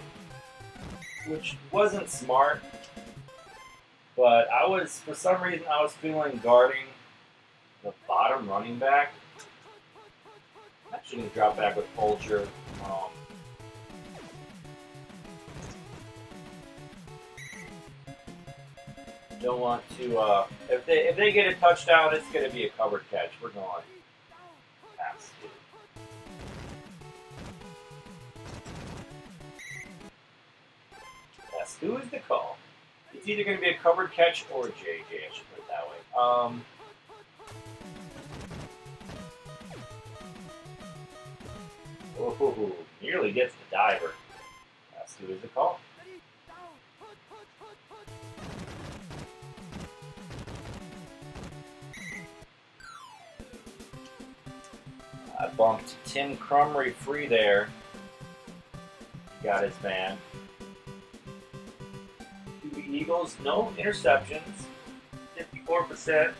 which wasn't smart. But for some reason, I was feeling guarding the bottom running back. I'm actually going to drop back with Fulcher. Don't want to, if they get a touchdown, it's going to be a covered catch. We're going pass 2. Pass 2 is the call. It's either going to be a covered catch or a JJ, I should put it that way. Oh, nearly gets the diver. Pass 2 is the call. I bumped Tim Crumry free there. He got his man. Eagles, no interceptions. 54%.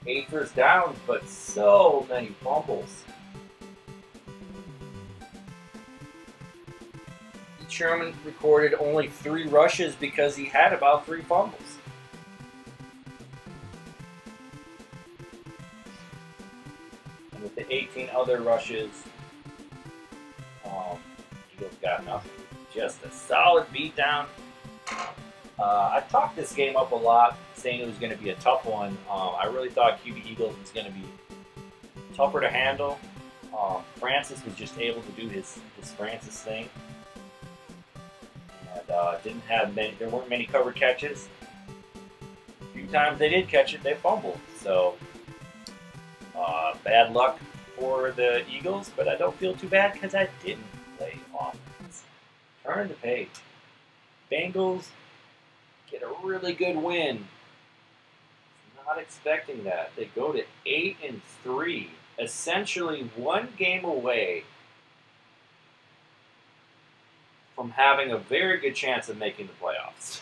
8 first downs, but so many fumbles. Sherman recorded only 3 rushes because he had about 3 fumbles. And with the 18 other rushes, Eagles got nothing. Just a solid beatdown. I talked this game up a lot, saying it was going to be a tough one. I really thought QB Eagles was going to be tougher to handle. Francis was just able to do his Francis thing. And didn't have many. There weren't many covered catches. A few times they did catch it, they fumbled. So bad luck for the Eagles, but I don't feel too bad because I didn't play offense. Turn the page. Bengals get a really good win. Not expecting that. They go to 8-3, essentially one game away from having a very good chance of making the playoffs.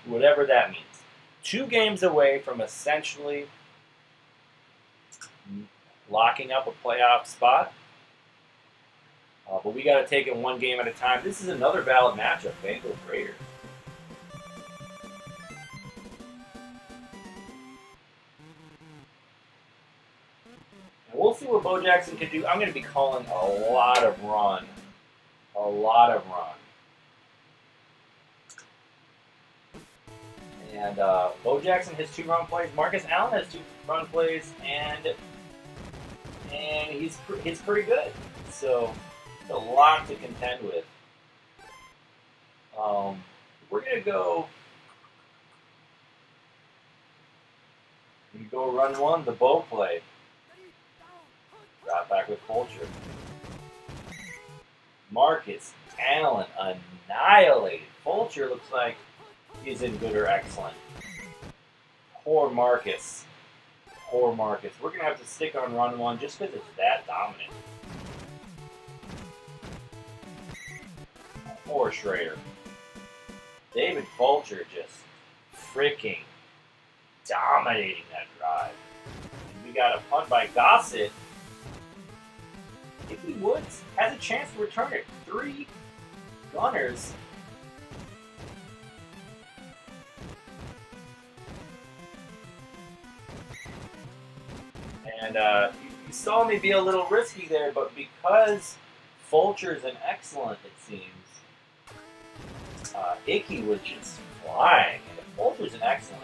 Whatever that means. 2 games away from essentially locking up a playoff spot. But we got to take it one game at a time. This is another valid matchup, Bengals Raiders. And we'll see what Bo Jackson can do. I'm going to be calling a lot of run. A lot of run. And Bo Jackson has 2 run plays. Marcus Allen has 2 run plays, and he's pretty good. So a lot to contend with. We're gonna go run one, the Bo play. Drop back with Fulcher. Marcus Allen annihilated. Fulcher looks like he's in good or excellent. Poor Marcus. Poor Marcus. We're gonna have to stick on run one just because it's that dominant. Poor Schrader. David Fulcher just freaking dominating that drive. And we got a punt by Gossett. Ickey Woods has a chance to return it. 3 gunners. And you saw me be a little risky there, but because Fulcher's an excellent, it seems, Ickey was just flying, and Fulcher's an excellent.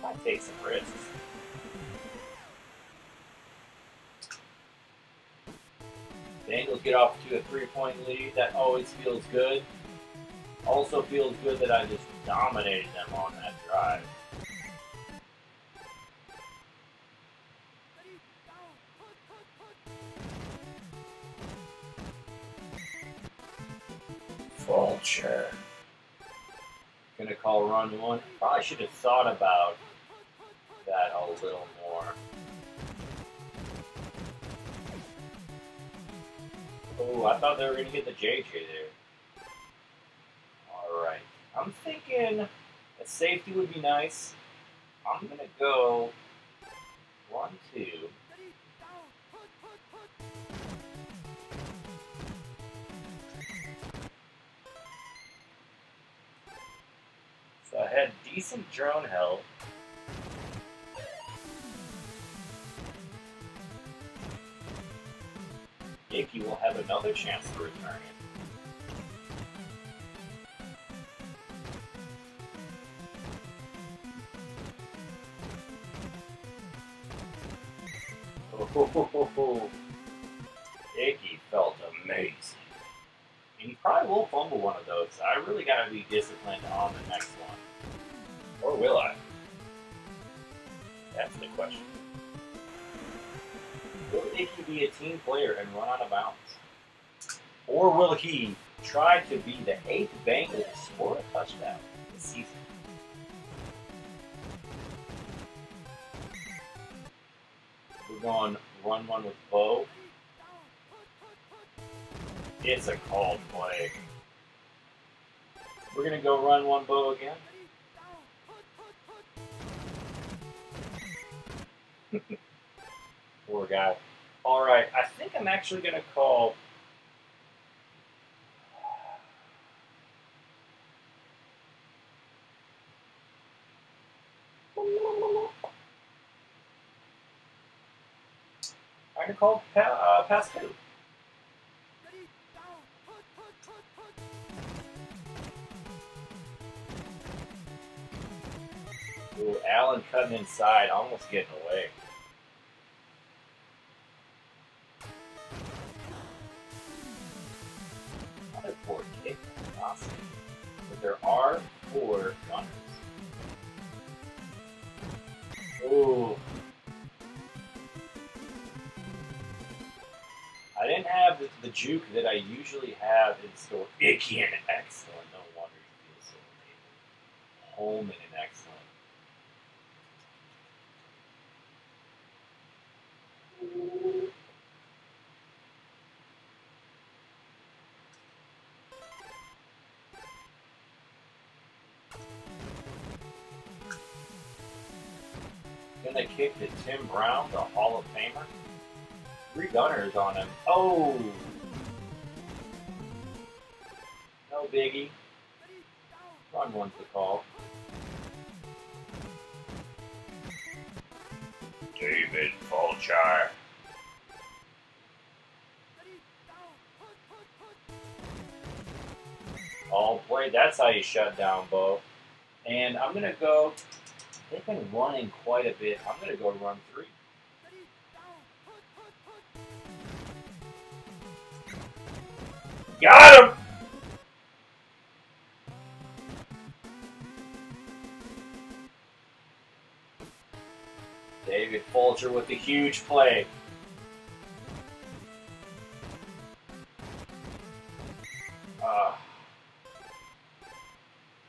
Might take some risks. Bengals get off to a 3-point lead. That always feels good. Also feels good that I just dominated them on that drive. Fulcher. Gonna call run one. Probably should have thought about that a little more. Oh, I thought they were going to get the JJ there. Alright. I'm thinking a safety would be nice. I'm going to go 1-2. So I had decent drone help. Ickey will have another chance to return it. Oh, Ickey felt amazing. And he probably will fumble one of those. I really got to be disciplined on the next one. Or will I? That's the question. Will Ickey be a team player and run out of bounds? Or will he try to be the 8th Bengal to score a touchdown this season? We're going run one with Bo. It's a called play. We're going to go run one Bo again. Poor guy. Alright, I think I'm actually going to call... I'm going to call pass 2. Ooh, Allen cutting inside, almost getting away. Another 4 kick, awesome. But there are 4 gunners. Ooh. I didn't have the juke that I usually have in store. Ickey and excellent. No wonder he feels so amazing. Holman and excellent. Gonna kick to Tim Brown, the Hall of Famer. 3 gunners on him. Oh! No biggie. Run one's the call. David Fulcher. All played. That's how you shut down Bo. And I'm going to go... They've been running quite a bit. I'm going to go run 3. Got him! David Fulcher with the huge play.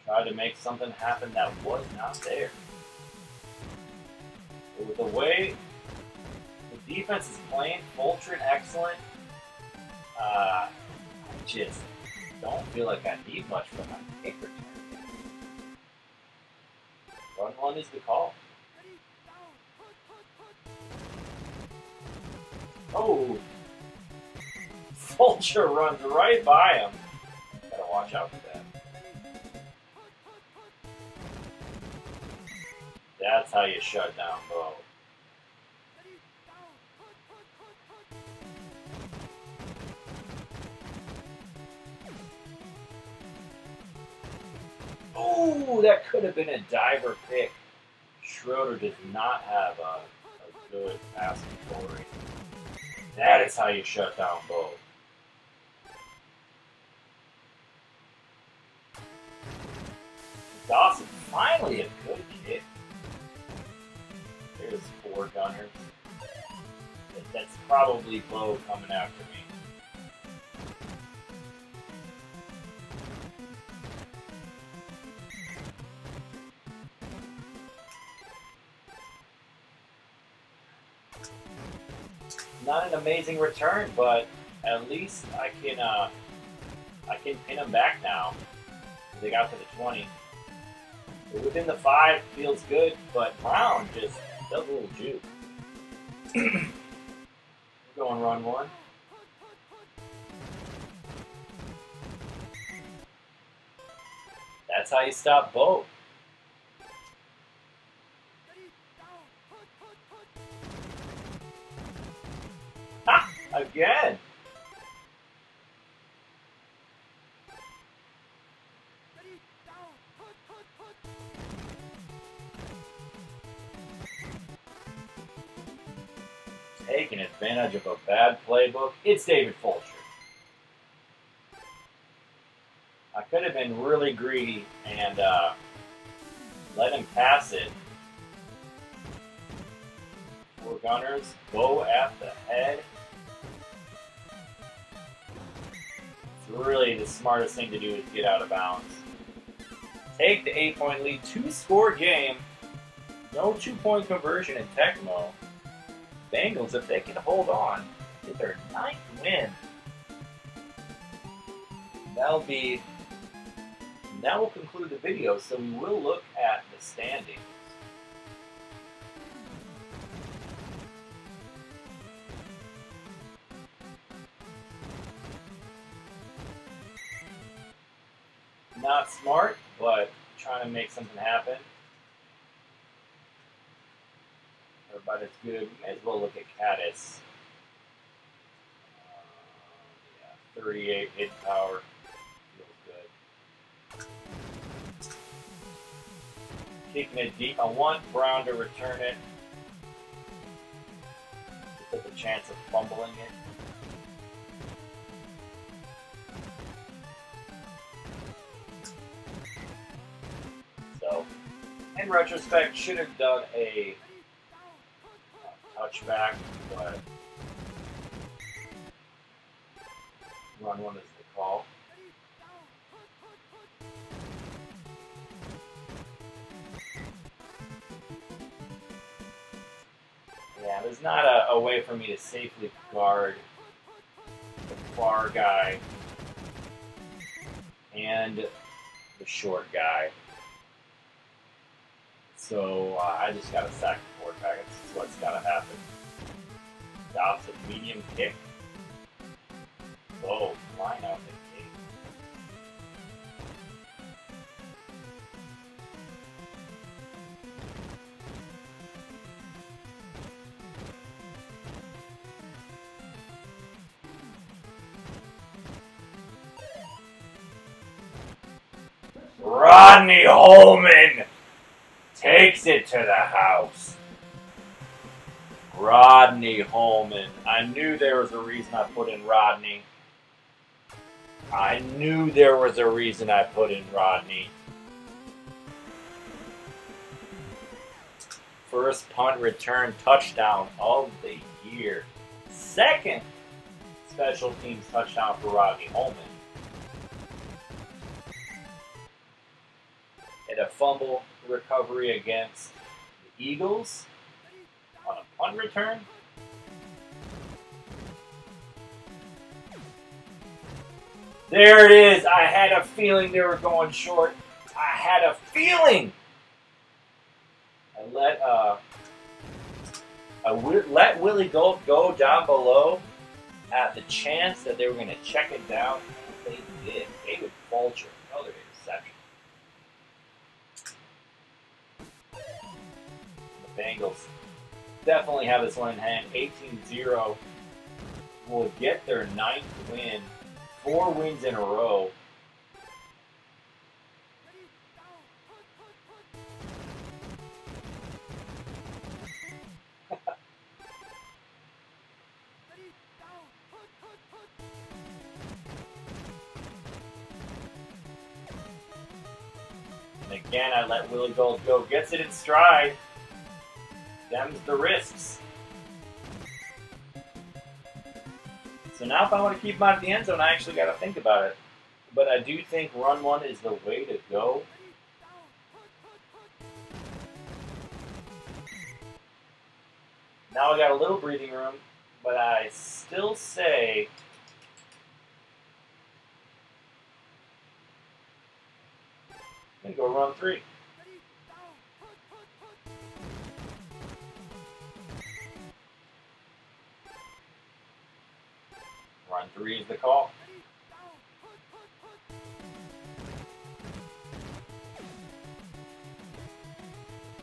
Tried to make something happen that was not there. But with the way the defense is playing, Fulcher and excellent, I just don't feel like I need much for my kick return. Run one is the call. Oh! Fulcher runs right by him. Gotta watch out for that. That's how you shut down Bo. Ooh, that could have been a diver pick. Schroeder does not have a good passing forward. That is how you shut down Bo. Dawson, finally a good kick. There's 4 gunners. That's probably Bo coming after me. Not an amazing return, but at least I can pin them back now. They got to the 20. So within the 5 feels good, but Brown just does a little juke. We're going run 1. That's how you stop Bo. Ha! Again! Taking advantage of a bad playbook. It's David Fulcher. I could have been really greedy and let him pass it. 4 gunners, Bo at the head. It's really the smartest thing to do is get out of bounds. Take the 8-point lead, 2-score game. No 2-point conversion in Tecmo. Bengals, if they can hold on, get their 9th win. That will conclude the video, so we will look at the standings. Not smart, but trying to make something happen. Everybody's good. May as well look at Caddis. Yeah, 38 hit power. Feels good. Kicking it deep. I want Brown to return it. With the chance of fumbling it. So, in retrospect, should have done a touchback, but run 1 is the call. Yeah, there's not a way for me to safely guard the far guy and the short guy. So I just got to sack the quarterback. That's what's got to happen. Dawson, medium kick. Oh, line out the kick. Rodney Holman takes it to the house. Rodney Holman. I knew there was a reason I put in Rodney. I knew there was a reason I put in Rodney. First punt return touchdown of the year. Second special teams touchdown for Rodney Holman. Had a fumble recovery against the Eagles on a punt return. There it is. I had a feeling they were going short. I had a feeling. I let Willie go down below at the chance that they were going to check it down. They did. David Fulcher, another interception. The Bengals definitely have this one in hand. 18-0 will get their 9th win. 4 wins in a row. again, I let Willie Gold go. Gets it in stride. Them's the risks. So now if I want to keep him out of the end zone, I actually got to think about it. But I do think run one is the way to go. Now I got a little breathing room, but I still say I'm going to go run 3. Run 3 is the call.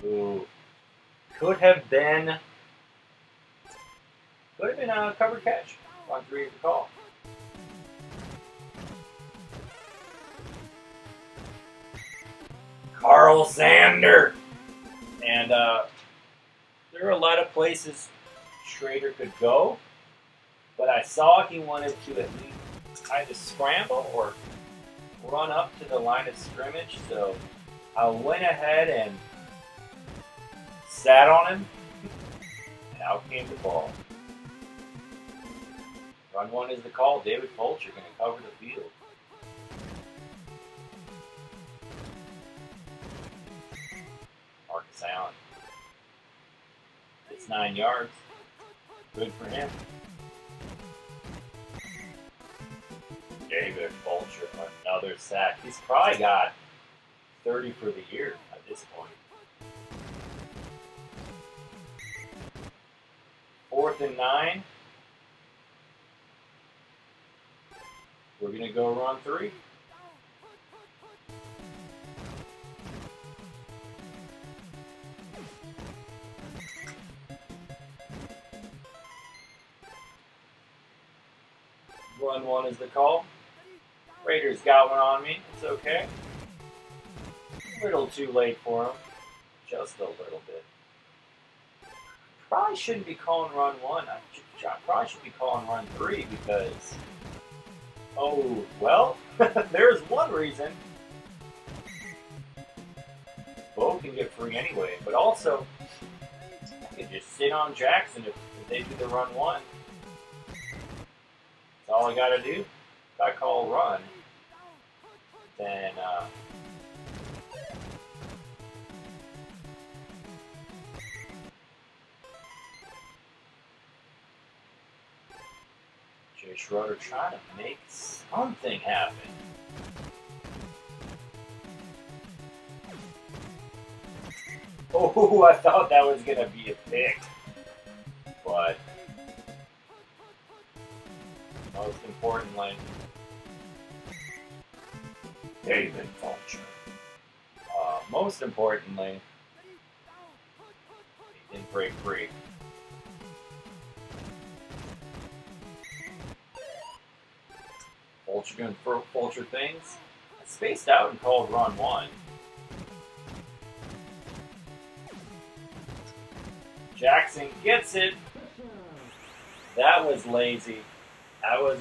Ooh. Could have been a covered catch. Run 3 is the call. Carl Sander. And there are a lot of places Schrader could go, but I saw he wanted to at least either scramble or run up to the line of scrimmage, so I went ahead and sat on him, and out came the ball. Run 1 is the call. David Fulcher going to cover the field. Marcus Allen. It's 9 yards. Good for him. David Fulcher, another sack. He's probably got 30 for the year at this point. 4th and 9. We're going to go run 3. Run 1 is the call. Raiders got one on me. It's okay. A little too late for him. Just a little bit. Probably shouldn't be calling run 1. I probably should be calling run 3 because... Oh, well, there's one reason. Bo can get free anyway, but also, I could just sit on Jackson if they do the run 1. That's all I gotta do. If I call run, then, Jay Schroeder trying to make something happen. Oh, I thought that was going to be a pick. But most importantly, David Fulcher. Most importantly, he didn't break free. Fulcher doing Fulcher things. I spaced out and called run 1. Jackson gets it. That was lazy. I was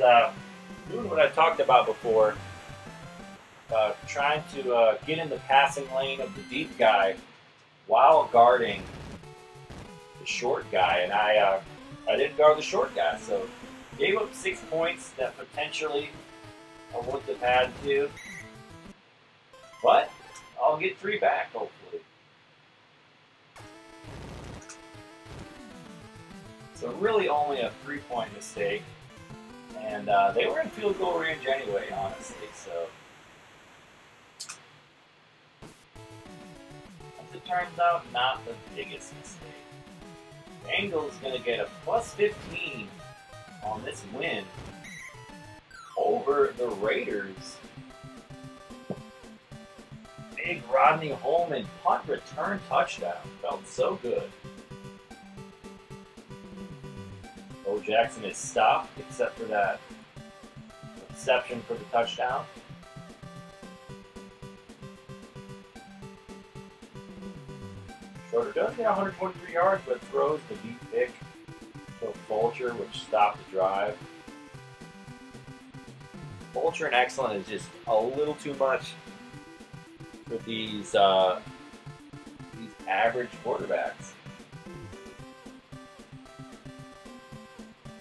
doing what I talked about before. Trying to get in the passing lane of the deep guy while guarding the short guy. And I didn't guard the short guy. So gave up 6 points that potentially I wouldn't have had to. But I'll get 3 back, hopefully. So really only a 3-point mistake. And they were in field goal range anyway, honestly. So as it turns out, not the biggest mistake. Bengals going to get a plus 15 on this win over the Raiders. Big Rodney Holman punt return touchdown. Felt so good. Bo Jackson is stopped except for that reception for the touchdown. Schroeder does get 123 yards, but throws the deep pick to Fulcher, which stopped the drive. Fulcher and excellent is just a little too much for these average quarterbacks.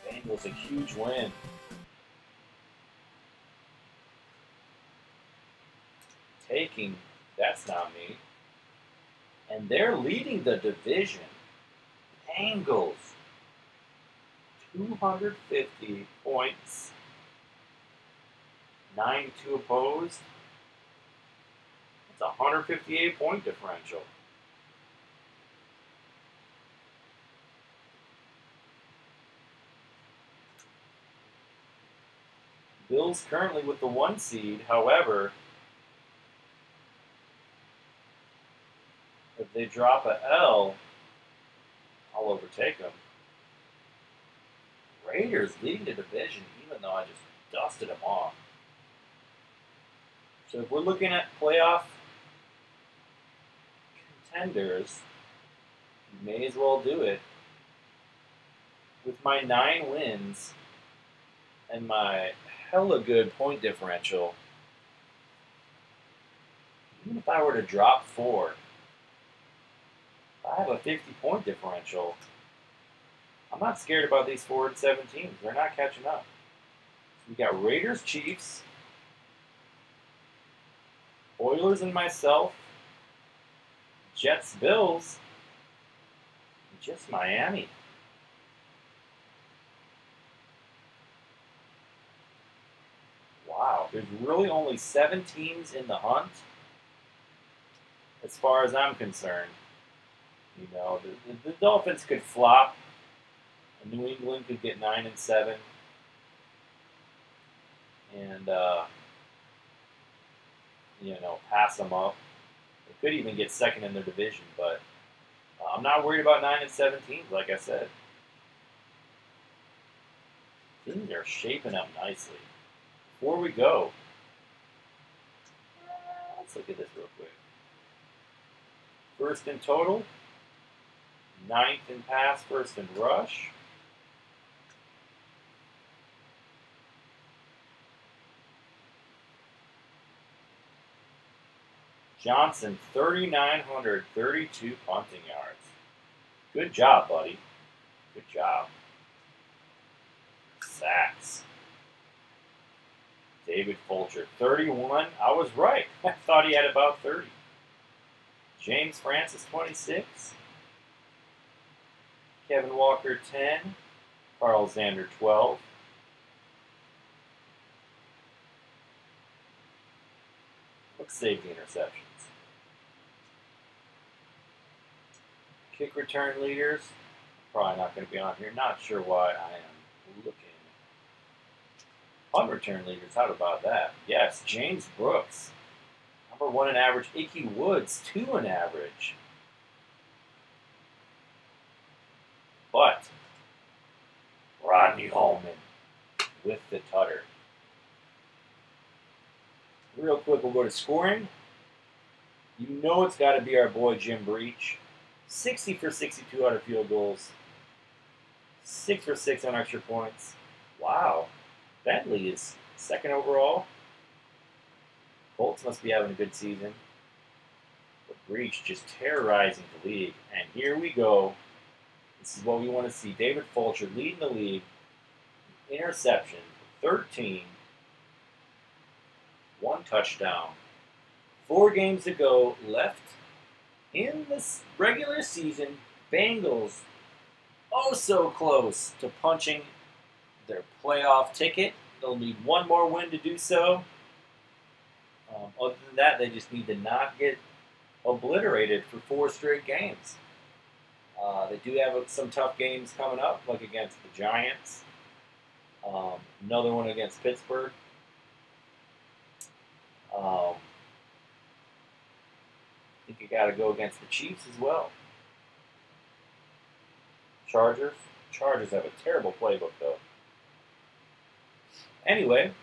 Bengals a huge win. Taking, that's not me. And they're leading the division. Bengals. 250 points. 92 opposed. That's a 158 point differential. Bills currently with the 1 seed. However, if they drop a L, I'll overtake them. Raiders leading the division, even though I just dusted them off. So if we're looking at playoff contenders, you may as well do it. With my 9 wins and my hella good point differential, even if I were to drop 4, I have a 50-point differential. I'm not scared about these 4 and 7 teams. They're not catching up. So we got Raiders, Chiefs, Oilers and myself, Jets, Bills, and just Miami. Wow, there's really only 7 teams in the hunt, as far as I'm concerned. You know, the Dolphins could flop. New England could get 9 and 7, and you know, pass them up. They could even get second in their division, but I'm not worried about 9 and 7 teams. Like I said, things are shaping up nicely. Before we go, let's look at this real quick. First in total, 9th in pass, 1st in rush. Johnson, 3,932 punting yards. Good job, buddy. Good job. Sacks. David Fulcher, 31. I was right. I thought he had about 30. James Francis, 26. Kevin Walker, 10. Carl Zander, 12. Let's save the interceptions. Kick return leaders, probably not going to be on here. Not sure why I am looking. Punt return leaders, how about that? Yes, James Brooks. Number 1 in average. Ickey Woods, 2 in average. But Rodney Holman with the tutter. Real quick, we'll go to scoring. You know it's got to be our boy Jim Breach. 60 for 62 out of field goals. 6 for 6 on extra points. Wow. Bentley is 2nd overall. Colts must be having a good season. But Breach just terrorizing the league. And here we go. This is what we want to see. David Fulcher leading the league. Interception, 13. 1 touchdown. 4 games to go left in this regular season. Bengals oh so close to punching their playoff ticket. They'll need 1 more win to do so. Other than that, they just need to not get obliterated for 4 straight games. They do have some tough games coming up, like against the Giants. Another one against Pittsburgh. I think you got to go against the Chiefs as well. Chargers. Chargers have a terrible playbook, though. Anyway,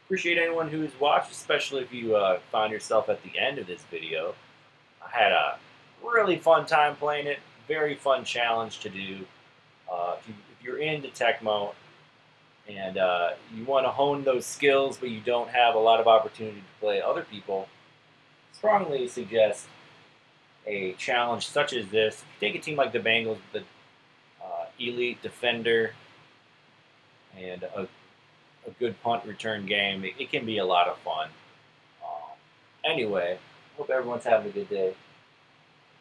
appreciate anyone who's watched, especially if you found yourself at the end of this video. I had a really fun time playing it. Very fun challenge to do. If you're into Tecmo and you want to hone those skills, but you don't have a lot of opportunity to play other people, strongly suggest a challenge such as this. If you take a team like the Bengals, the elite defender, and a good punt return game, it can be a lot of fun. Anyway, hope everyone's having a good day.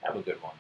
Have a good one.